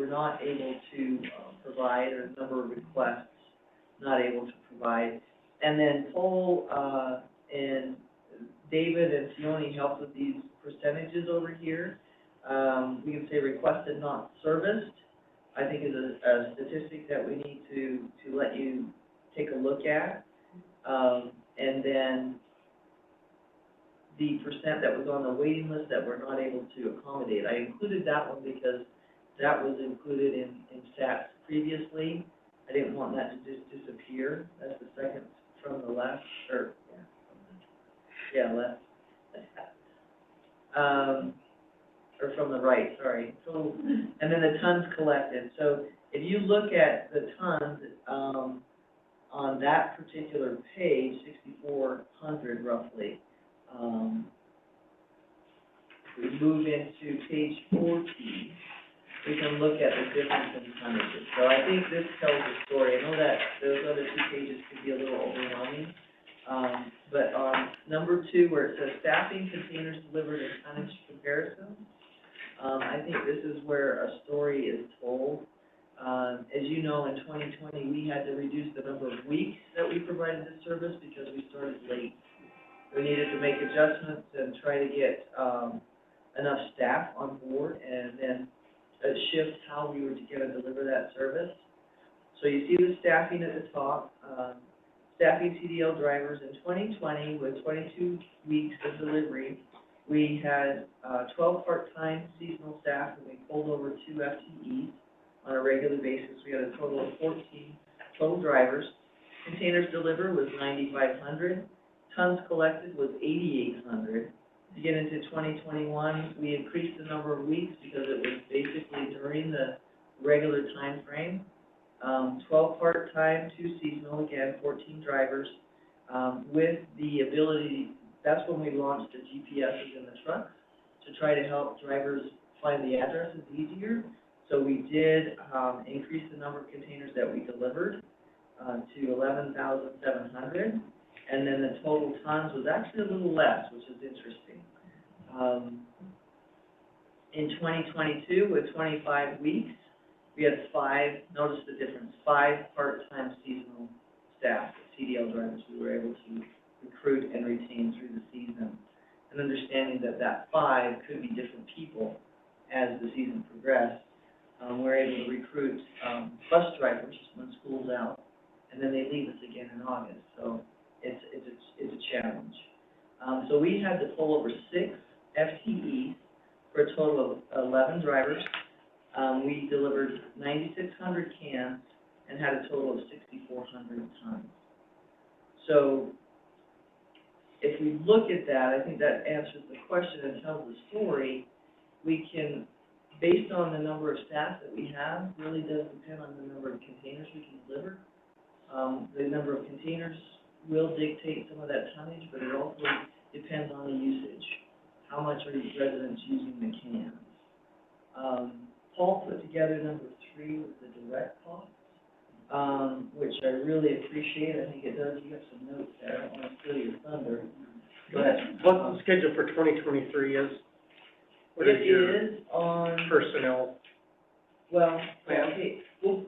not able to, provide, or the number of requests not able to provide. And then total, and David and Sione helped with these percentages over here. We can say requested, not serviced, I think is a statistic that we need to let you take a look at. And then the percent that was on the waiting list that we're not able to accommodate. I included that one because that was included in stats previously. I didn't want that to just disappear. That's the second from the left, or, left. Or from the right, sorry. So, and then the tons collected. So if you look at the tons, on that particular page, 6,400 roughly, we move into page 14, we can look at the difference in tonnages. So I think this tells a story. I know that those other two pages could be a little overwhelming, but on number 2, where it says staffing containers delivered in tonnage comparison, I think this is where a story is told. As you know, in 2020, we had to reduce the number of weeks that we provided this service because we started late. We needed to make adjustments and try to get enough staff on board, and then shift how we were going to deliver that service. So you see the staffing at the top. Staffing CDL drivers in 2020 with 22 weeks of delivery, we had 12 part-time seasonal staff, and we pulled over 2 FTEs on a regular basis. We had a total of 14 total drivers. Containers delivered was 9,500. Tons collected was 8,800. To get into 2021, we increased the number of weeks because it was basically during the regular time frame. 12 part-time, 2 seasonal, again, 14 drivers, with the ability, that's when we launched the GPSs in the trucks to try to help drivers find the addresses easier. So we did increase the number of containers that we delivered to 11,700, and then the total tons was actually a little less, which is interesting. In 2022, with 25 weeks, we had 5, notice the difference, 5 part-time seasonal staff, CDL drivers, we were able to recruit and retain through the season. And understanding that that 5 could be different people as the season progressed, we're able to recruit bus drivers when school's out, and then they leave us again in August. So it's a challenge. So we had to pull over 6 FTEs for a total of 11 drivers. We delivered 9,600 cans and had a total of 6,400 tons. So if we look at that, I think that answers the question and tells the story. We can, based on the number of staff that we have, really does depend on the number of containers we can deliver. The number of containers will dictate some of that tonnage, but it also depends on the usage. How much are residents using the cans? Paul put together number 3 with the direct costs, which I really appreciate. I think it does. You have some notes there. I don't want to steal your thunder. Go ahead.
What the schedule for 2023 is? What is your
It is on
personnel?
Well,
plan?
okay. Well,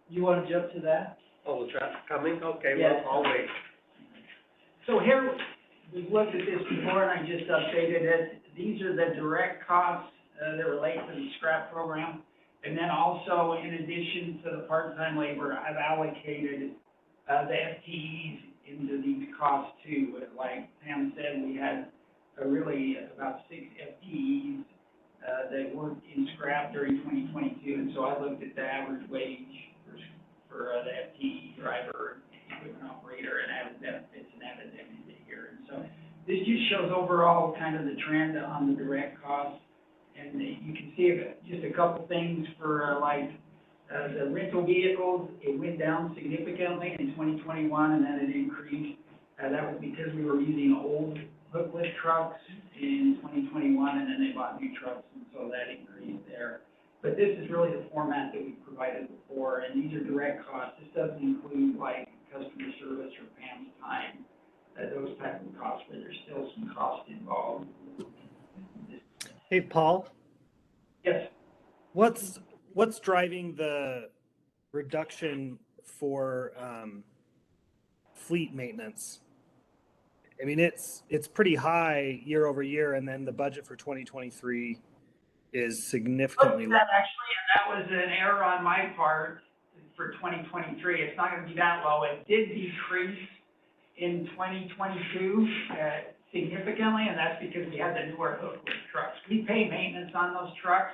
you want to jump to that?
Oh, the traffic coming? Okay,
Yes.
well, I'll wait.
So here, we've looked at this before, and I just updated it. These are the direct costs that relate to the scrap program. And then also, in addition to the part-time labor, I've allocated the FTEs into these costs too. Like Pam said, we had really about 6 FTEs that worked in scrap during 2022, and so I looked at the average wage for the FTE driver, equipment operator, and added benefits and added them into here. And so this just shows overall kind of the trend on the direct costs. And you can see just a couple things for the rental vehicles. It went down significantly in 2021, and then it increased. That was because we were using old hookless trucks in 2021, and then they bought new trucks, and so that increased there. But this is really the format that we provided before, and these are direct costs. This doesn't include like customer service or Pam's time, those type of costs, where there's still some cost involved.
Hey, Paul,
Yes,
what's driving the reduction for fleet maintenance? I mean, it's pretty high year over year, and then the budget for 2023 is significantly
looked
low.
at that actually, and that was an error on my part for 2023. It's not gonna be that low. It did decrease in 2022 significantly, and that's because we had the newer hook with trucks. We pay maintenance on those trucks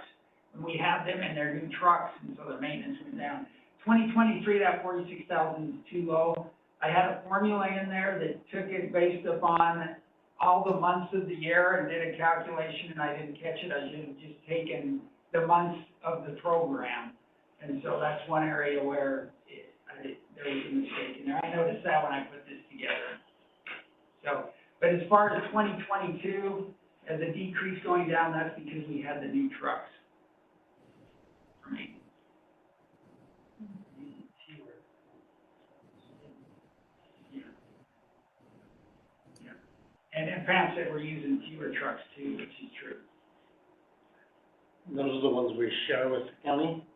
when we have them, and they're new trucks, and so the maintenance went down. 2023, that 46,000 is too low. I had a formula in there that took it based upon all the months of the year and did a calculation, and I didn't catch it. I should have just taken the months of the program. And so that's one area where there was a mistake in there. I noticed that when I put this together. So, but as far as 2022, as a decrease going down, that's because we had the new trucks. For me. And Pam said we're using fewer trucks too, which is true.
Those are the ones we share with the county?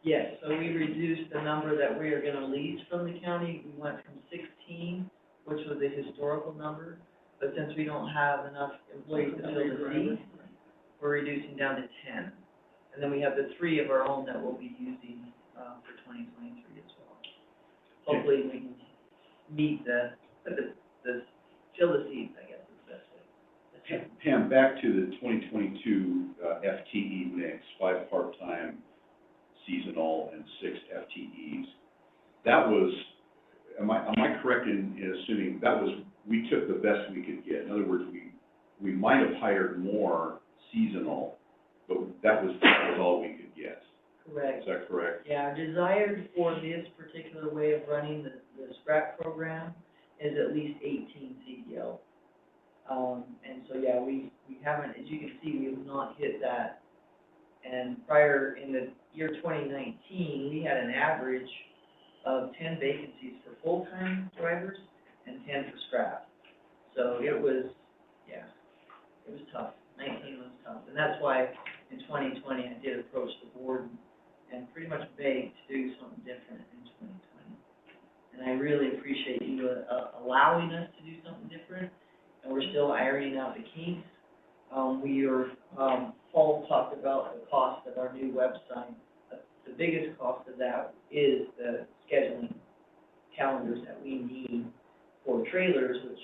Yes, so we reduced the number that we are gonna lease from the county. We went from 16, which was a historical number, but since we don't have enough employees to fill the seat, we're reducing down to 10. And then we have the 3 of our own that we'll be using, for 2023 as well. Hopefully we can meet the fill the seats, I guess is the best way.
Pam, back to the 2022 FTE mix, 5 part-time, seasonal, and 6 FTEs. That was, am I correct in assuming that was, we took the best we could get? In other words, we might have hired more seasonal, but that was all we could get.
Correct.
Is that correct?
Yeah, desired for this particular way of running the scrap program is at least 18 CDL. And so, yeah, we haven't, as you can see, we have not hit that. And prior, in the year 2019, we had an average of 10 vacancies for full-time drivers and 10 for scrap. So it was, yeah, it was tough. 19 was tough. And that's why in 2020, I did approach the board and pretty much begged to do something different in 2020. And I really appreciate you allowing us to do something different, and we're still ironing out the kinks. Paul talked about the cost of our new website. The biggest cost of that is the scheduling calendars that we need for trailers, which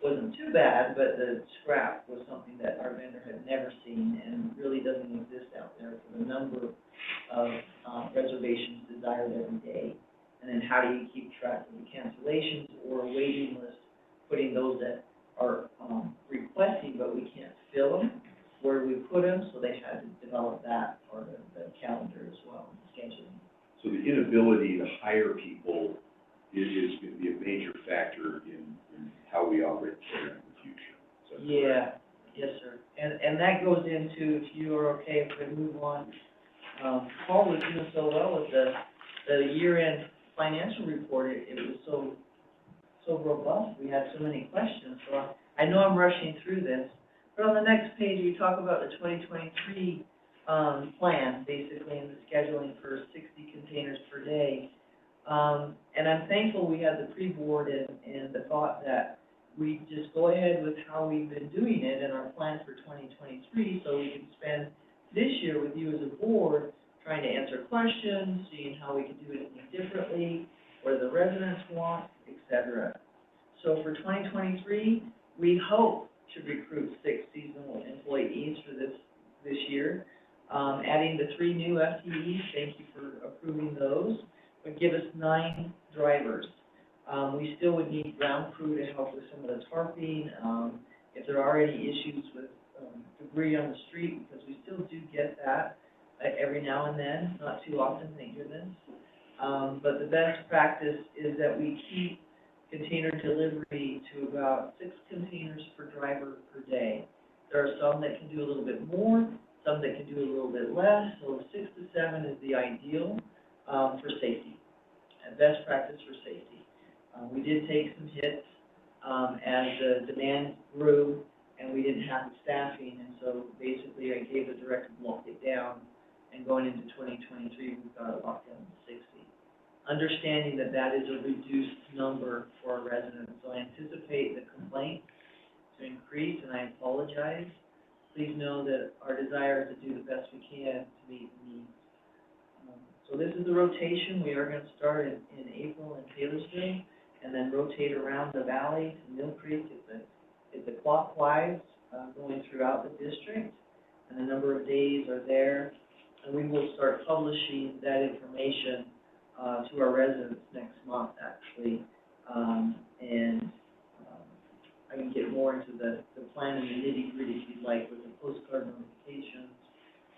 wasn't too bad, but the scrap was something that our vendor had never seen and really doesn't exist out there for the number of reservations desired every day. And then how do you keep track of the cancellations or a waiting list, putting those that are requesting but we can't fill them, where we put them, so they had to develop that part of the calendar as well, scheduling.
So the inability to hire people is going to be a major factor in how we operate the program in the future.
Yeah, yes, sir. And that goes into, if you are okay, if we move on, Paul was doing so well with the year-end financial report. It was so robust. We had so many questions. So I know I'm rushing through this, but on the next page, you talk about the 2023 plan, basically, and the scheduling for 60 containers per day. And I'm thankful we had the pre-board and the thought that we just go ahead with how we've been doing it and our plan for 2023, so we can spend this year with you as a board trying to answer questions, seeing how we can do anything differently, what the residents want, etc. So for 2023, we hope to recruit 6 seasonal employees for this year. Adding the 3 new FTEs, thank you for approving those, would give us 9 drivers. We still would need ground crew to help with some of the tarping, if there are any issues with debris on the street, because we still do get that every now and then, not too often, thank goodness. But the best practice is that we keep container delivery to about 6 containers per driver per day. There are some that can do a little bit more, some that can do a little bit less, so 6 to 7 is the ideal for safety, and best practice for safety. We did take some hits, as the demand grew and we didn't have the staffing, and so basically I gave the director to lock it down, and going into 2023, we've got it locked down to 60. Understanding that that is a reduced number for our residents, so I anticipate the complaints to increase, and I apologize. Please know that our desire is to do the best we can to meet the needs. So this is the rotation. We are going to start in April in Taylorsville, and then rotate around the valley to Mill Creek. It's a clockwise going throughout the district, and the number of days are there. And we will start publishing that information to our residents next month, actually. I can get more into the plan and the nitty-gritty if you'd like, with the postcard notifications,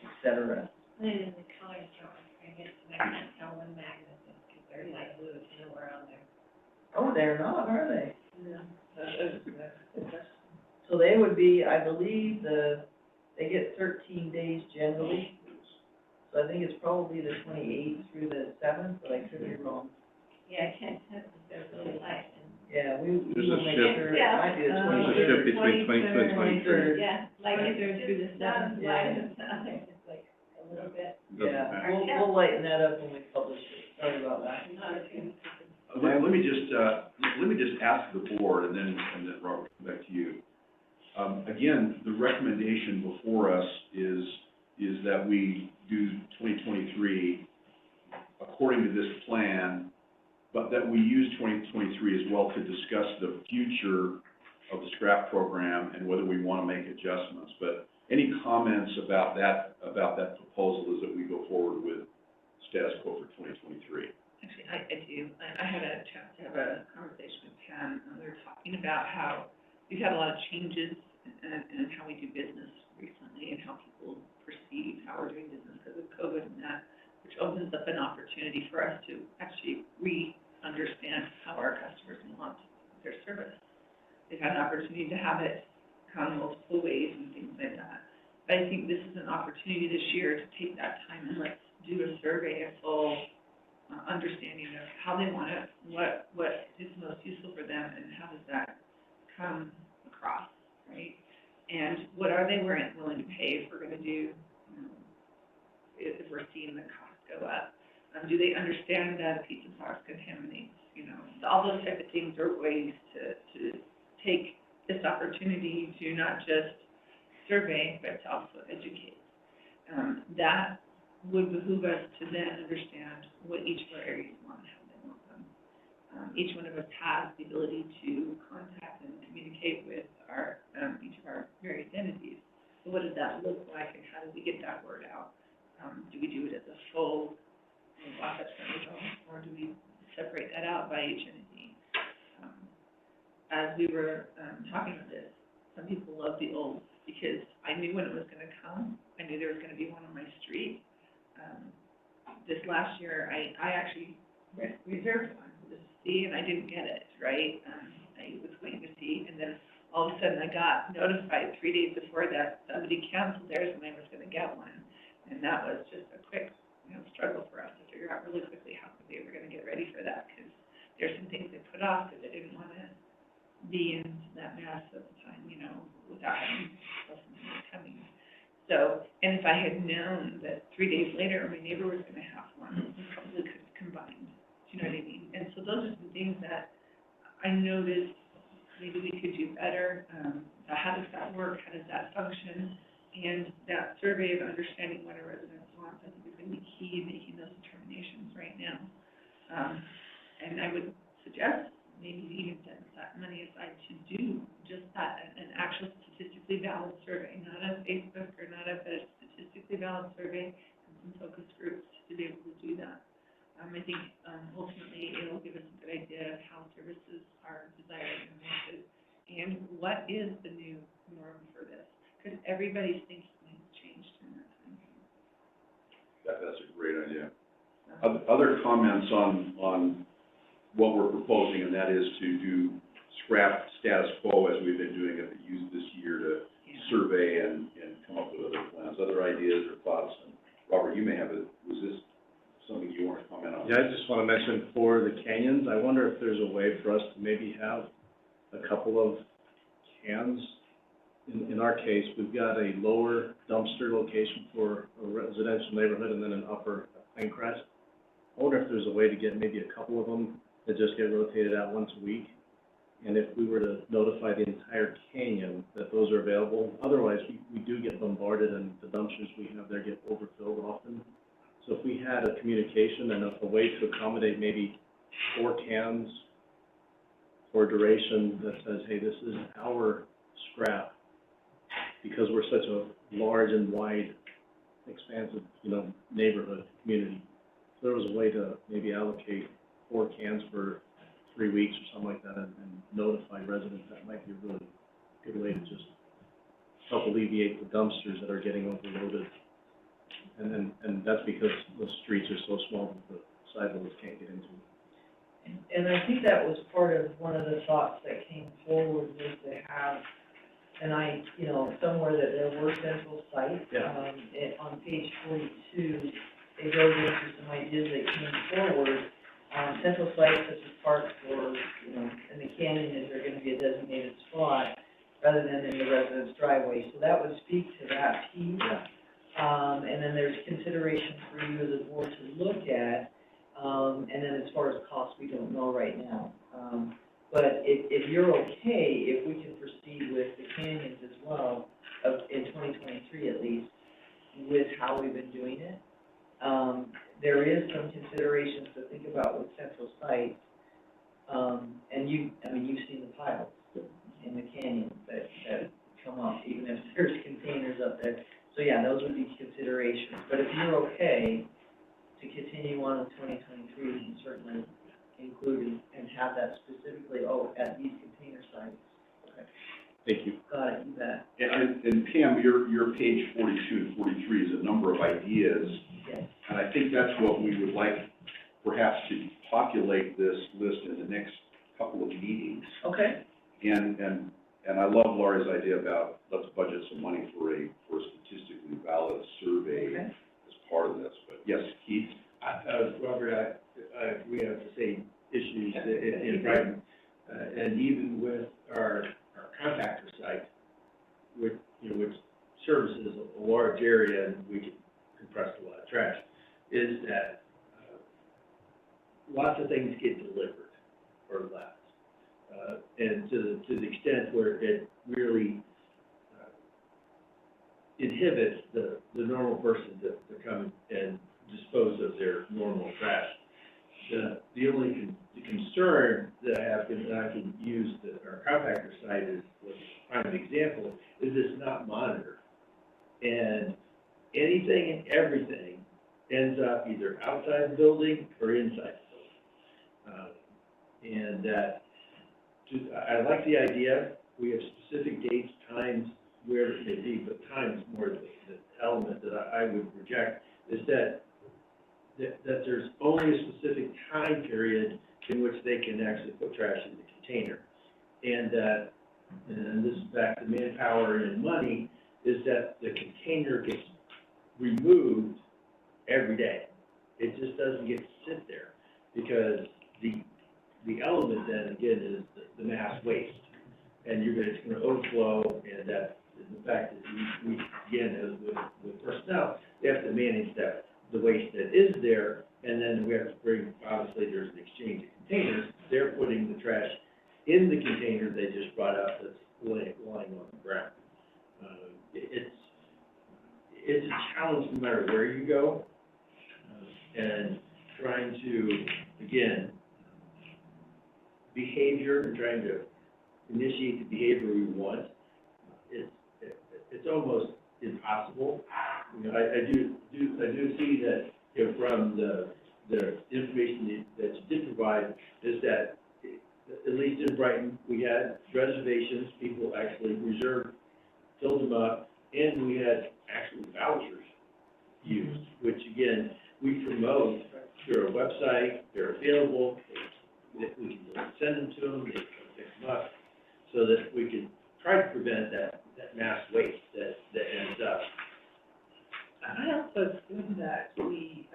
et cetera.
And then the colors are, I guess, I can't tell when magnets, because they're light blue, it's nowhere on there.
Oh, they're not, are they?
No.
So they would be, I believe, they get 13 days generally. So I think it's probably the 28th through the 7th, but I could be wrong.
Yeah, I can't tell, because they're really light, and.
Yeah, we
There's a
will make
shift.
sure, it might be the
There's a
23rd.
shift between 22 and 23.
Yeah, like if they're through the sun,
Yeah.
light as the other, it's like a little bit.
Doesn't
Yeah,
matter.
we'll lighten that up when we publish it. Sorry about that.
Let me just ask the board, and then Robert, come back to you. Again, the recommendation before us is that we do 2023 according to this plan, but that we use 2023 as well to discuss the future of the scrap program and whether we want to make adjustments. But any comments about that proposal as that we go forward with status quo for 2023?
Actually, I do. I had a chance to have a conversation with Pam, and we were talking about how we've had a lot of changes in how we do business recently and how people perceive how we're doing business because of COVID and that, which opens up an opportunity for us to actually understand how our customers want their service. They've had an opportunity to have it come multiple ways and things like that. But I think this is an opportunity this year to take that time and let's do a survey, a full understanding of how they want it, what is most useful for them, and how does that come across, right? And what are they willing to pay if we're going to do, if we're seeing the cost go up? Do they understand that a pizza box contaminates? All those type of things are ways to take this opportunity to not just survey, but to also educate. That would behoove us to then understand what each of our areas want, how they want them. Each one of us has the ability to contact and communicate with our each of our various entities. So what does that look like, and how do we get that word out? Do we do it as a full walk-up result, or do we separate that out by each entity? As we were talking about this, some people love the old because I knew when it was going to come. I knew there was going to be one on my street. This last year, I actually reserved one to see, and I didn't get it, right? I was waiting to see, and then all of a sudden I got notified 3 days before that somebody canceled theirs and I was going to get one. And that was just a quick, struggle for us to figure out really quickly how they were going to get ready for that, because there's some things they put off because they didn't want to be in that mess at the time, without having something coming. So, and if I had known that 3 days later my neighbor was going to have one, we probably could have combined. Do you know what I mean? And so those are some things that I noticed maybe we could do better. How does that work? How does that function? And that survey of understanding what our residents want, I think, is going to be key in making those determinations right now. And I would suggest maybe even set that money aside to do just that, an actual statistically valid survey, not a Facebook or not a, but a statistically valid survey, and some focus groups to be able to do that. I think ultimately it'll give us a good idea of how services are desired and wanted, and what is the new norm for this, because everybody's thinking has changed in that time.
That's a great idea. Other comments on what we're proposing, and that is to do scrap status quo as we've been doing it, use this year to survey and come up with other plans, other ideas or thoughts. And Robert, you may have was this something you want to comment on?
Yeah, I just want to mention for the canyons, I wonder if there's a way for us to maybe have a couple of cans. In our case, we've got a lower dumpster location for a residential neighborhood and then an upper plane crest. I wonder if there's a way to get maybe a couple of them that just get rotated out once a week. And if we were to notify the entire canyon that those are available, otherwise we do get bombarded and the dumpsters we have there get overfilled often. So if we had a communication and a way to accommodate maybe 4 cans for duration that says, hey, this is our scrap, because we're such a large and wide, expansive, neighborhood, community. If there was a way to maybe allocate 4 cans for 3 weeks or something like that and notify residents, that might be a really good way to just help alleviate the dumpsters that are getting overloaded. And that's because the streets are so small that the sidewalks can't get into.
And I think that was part of one of the thoughts that came forward was to have, somewhere that there were central sites.
Yeah.
On page 42, it goes into some ideas that came forward. Central sites such as parks or, in the canyon, is there gonna be a designated spot rather than in the residence driveway? So that would speak to that piece.
Yeah.
And then there's consideration for you as a board to look at, and then as far as cost, we don't know right now. But if you're okay, if we can proceed with the canyons as well, in 2023 at least, with how we've been doing it, there is some considerations to think about with central sites. And you've seen the piles in the canyons that come up, even if there's containers up there. So yeah, those would be considerations. But if you're okay to continue on with 2023, we can certainly include and have that specifically, at these container sites. Okay.
Thank you.
Got it, you bet.
And Pam, your page 42 and 43 is a number of ideas.
Yes.
And I think that's what we would like, perhaps, to populate this list in the next couple of meetings.
Okay.
And I love Laura's idea about let's budget some money for a statistically valid survey as part of this. But yes, Keith?
Robert, we have the same issues in Brighton. And even with our compactor site, which services a large area and we can compress a lot of trash, is that lots of things get delivered or left. And to the extent where it really inhibits the normal person to come and dispose of their normal trash. The only concern that I have, and I can use our compactor site as a prime example, is it's not monitored. And anything and everything ends up either outside the building or inside the building. And that, I like the idea. We have specific dates, times, where it may be, but times more the element that I would reject is that there's only a specific time period in which they can actually put trash in the container. And this is back to manpower and money, is that the container gets removed every day. It just doesn't get to sit there because the element then again is the mass waste. And it's gonna overflow, and that the fact that we again, as with personnel, they have to manage the waste that is there, and then we have to bring, obviously there's an exchange of containers. They're putting the trash in the container they just brought up that's lying on the ground. It's a challenge no matter where you go, and trying to, again, behavior and trying to initiate the behavior we want, it's almost impossible. I do see that, from the information that you did provide, is that at least in Brighton, we had reservations, people actually reserved, filled them up, and we had actual vouchers used, which again, we promote through our website. They're available, we can send them to them, they can pick them up, so that we can try to prevent that mass waste that ends up.
I also assume that we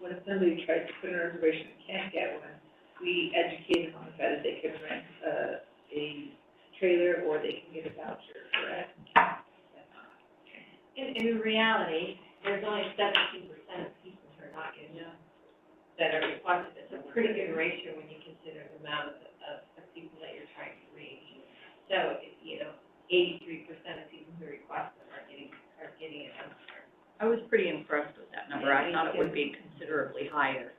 when somebody tries to put in a reservation and can't get one, we educate them on the fact that they can rent, a trailer or they can get a voucher, correct?
In reality, there's only 17% of people who are not getting them that are requested. It's a pretty good ratio when you consider the amount of people that you're trying to reach. So, you know, 83% of people who request them are getting a dumpster.
I was pretty impressed with that number. I thought it would be considerably higher.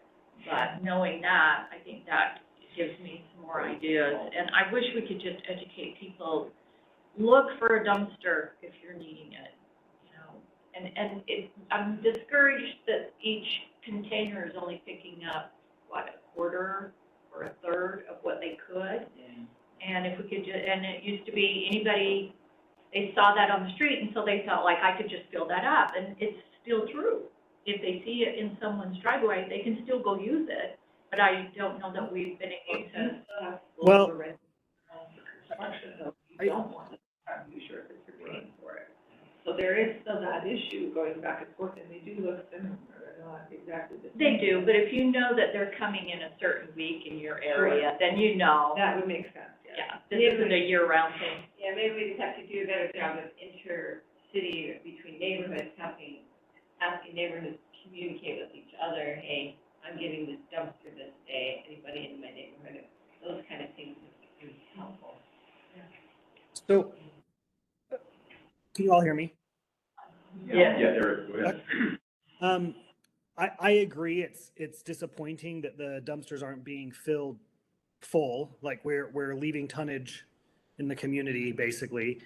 But knowing that, I think that gives me some more ideas. And I wish we could just educate people, look for a dumpster if you're needing it, you know. And I'm discouraged that each container is only picking up, what, a quarter or a third of what they could. And if we could and it used to be anybody, they saw that on the street, and so they felt like I could just fill that up, and it's still true. If they see it in someone's driveway, they can still go use it, but I don't know that we've been able to.
Well,
You don't want to use your if you're paying for it. So there is still that issue going back and forth, and they do look similar, they're not exactly the same.
They do, but if you know that they're coming in a certain week in your area, then you know.
That would make sense, yeah.
Yeah, this isn't a year-round thing.
Yeah, maybe we just have to do a better job of inter-city, between neighborhoods, asking neighborhoods to communicate with each other, hey, I'm getting this dumpster this day, anybody in my neighborhood, those kind of things would be helpful.
So, can you all hear me?
Yeah, Eric, go ahead.
I agree. It's disappointing that the dumpsters aren't being filled full. Like we're leaving tonnage in the community, basically.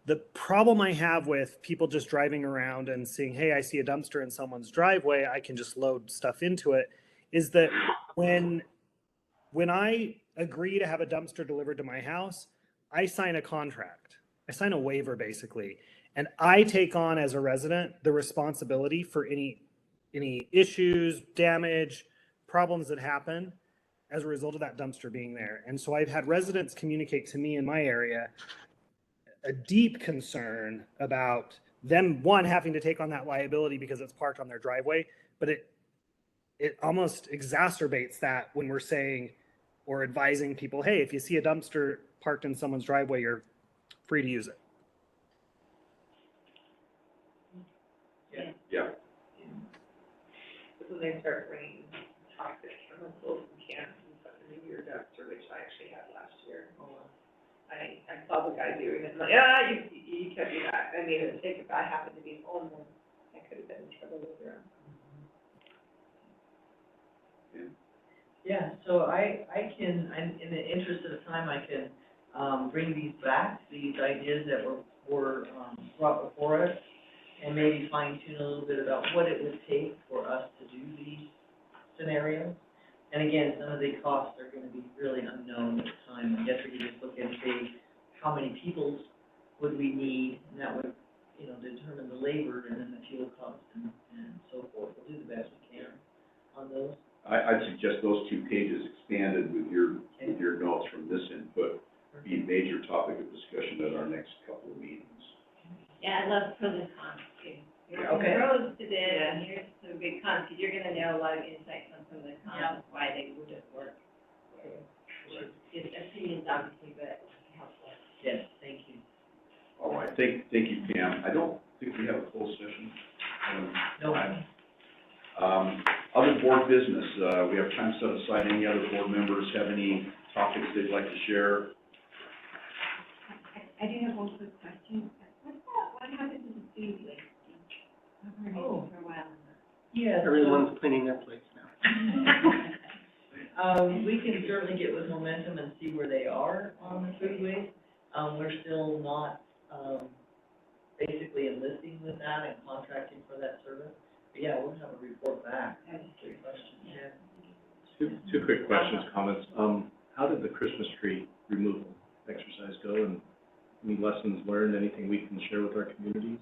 The problem I have with people just driving around and seeing, hey, I see a dumpster in someone's driveway, I can just load stuff into it, is that when I agree to have a dumpster delivered to my house, I sign a contract. I sign a waiver, basically. And I take on, as a resident, the responsibility for any issues, damage, problems that happen as a result of that dumpster being there. And so I've had residents communicate to me in my area a deep concern about them, one, having to take on that liability because it's parked on their driveway, but it almost exacerbates that when we're saying or advising people, hey, if you see a dumpster parked in someone's driveway, you're free to use it.
Yeah.
When they start bringing toxic chemicals and cans and stuff into your dumpster, which I actually had last year. I saw the guy doing it, I'm like, you can't do that. I made a mistake, if I happened to be home, then I could have been in trouble with her.
Yeah, so I can, in the interest of time, I can, bring these back, these ideas that were brought before us, and maybe fine tune a little bit about what it would take for us to do these scenarios. And again, some of the costs are gonna be really unknown at the time. I guess we could just look and see how many people would we need, and that would, you know, determine the labor and then the fuel costs and so forth. We'll do the best we can on those.
I'd suggest those 2 pages expanded with your notes from this input be a major topic of discussion at our next couple of meetings.
Yeah, I love pros and cons too. Here's
Okay.
some pros to this, and here's some big cons, because you're gonna know a lot of insights on some of the cons, why they wouldn't work. Just opinions, obviously, but helpful.
Yes, thank you.
All right, thank you, Pam. I don't think we have a closed session.
No.
Other board business, we have time set aside. Any other board members have any topics they'd like to share?
I do have one quick question. What happened to the food waste? I've heard it for a while.
Yeah.
Everyone's cleaning their plates now.
We can certainly get with Momentum and see where they are on the food waste. We're still not, basically enlisting with that and contracting for that service. But yeah, we'll have a report back. That's a great question. Yeah.
Two quick questions, comments. How did the Christmas tree removal exercise go, and any lessons learned, anything we can share with our communities?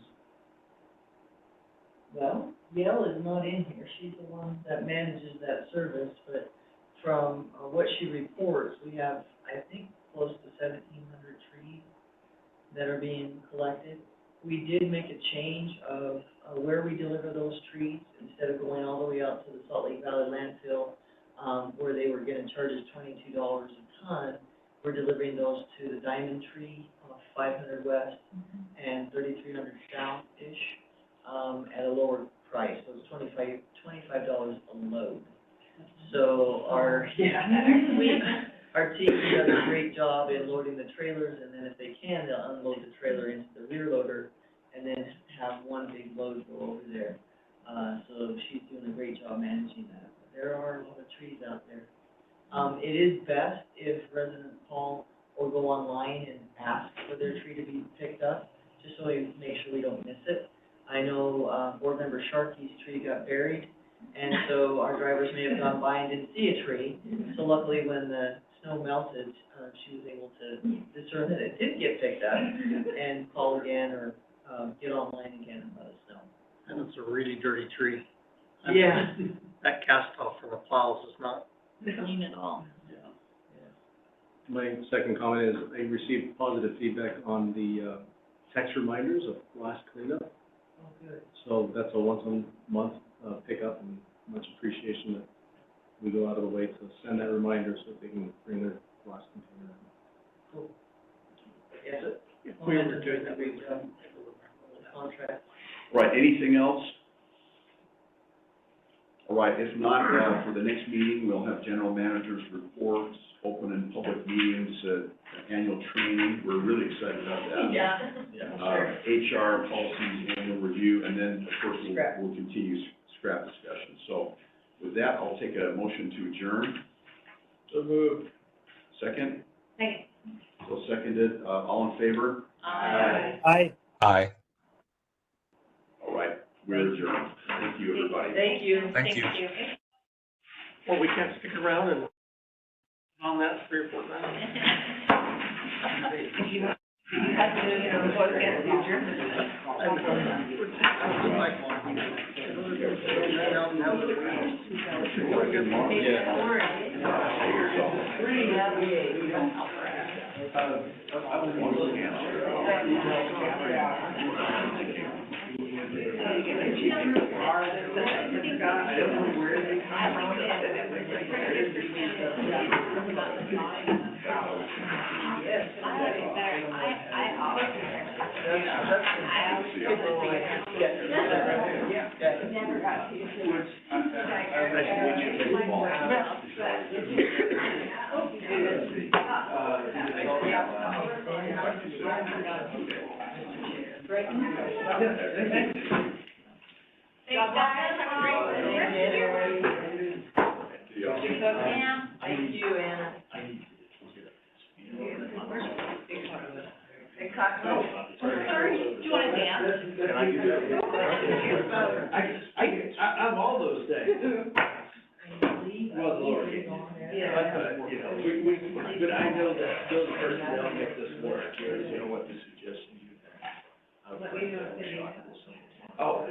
Well, Gail is not in here. She's the one that manages that service, but from what she reports, we have, I think, close to 1,700 trees that are being collected. we did make a change of, where we deliver those trees, instead of going all the way out to the Salt Lake Valley landfill, where they were gonna charge us $22 a ton, we're delivering those to the Diamond Tree, 500 West and 3300 South-ish, at a lower price, so it's $25 a load. So our team does a great job in loading the trailers, and then if they can, they'll unload the trailer into the rear loader, and then have one big load go over there. So she's doing a great job managing that. But there are a lot of trees out there. It is best if residents call or go online and ask for their tree to be picked up, just so we make sure we don't miss it. I know, board member Sharkey's tree got buried, and so our drivers may have gone by and didn't see a tree. So luckily, when the snow melted, she was able to discern that it did get picked up and call again or, get online again and let us know.
And it's a really dirty tree.
Yeah.
That cast off from the plows is not
Clean at all.
My second comment is I received positive feedback on the text reminders of last cleanup.
Oh, good.
So that's a once a month pickup, and much appreciation that we go out of the way to send that reminder so that they can bring their glass container in.
Cool. Yes.
We were doing that.
Great job. Contract.
Right, anything else? All right, if not, for the next meeting, we'll have general managers' reports, open and public meetings, annual training. We're really excited about that.
Yeah.
HR policies, annual review, and then, of course, we'll continue scrap discussion. So with that, I'll take a motion to adjourn.
So moved.
Second?
Second.
So seconded, all in favor?
Aye.
Aye.
All right, we're adjourned. Thank you, everybody.
Thank you.
Thank you.
Well, we can't stick around and on that 3 or 4 times.
If you have to, vote against the
Thank you, Anna.
Sorry, do you want to dance?
Can I do that? I'm all those things. Well, the Lord,
Yeah.
but, but I know that those personnel make this work, what the suggestion you have. Oh,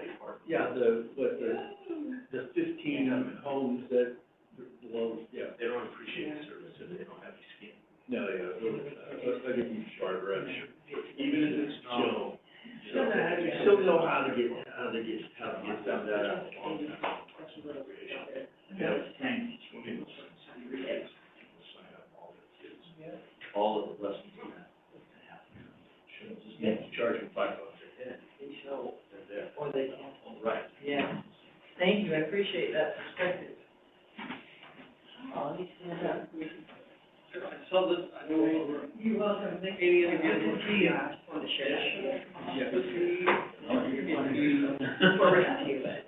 yeah, the 15 homes that belong, yeah, they don't appreciate the service if they don't have any skin. No, yeah, I think you should, right? Even if it's Joe, still know how to get found that out. Yeah, swimming lessons, sign up all the kids, all of the lessons you have. Just make you charge them $5 a head.
They show,
They're there.
or they can't.
Right.
Yeah. Thank you, I appreciate that perspective. Oh, let me stand up.
I saw this, I know.
You're welcome. Thank
Any
you.
other good to see you?
Want to share that?
Yeah. Good to see you.
Forward to you, but.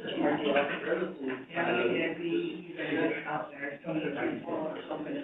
Yeah, we did, you guys out there, something like, something.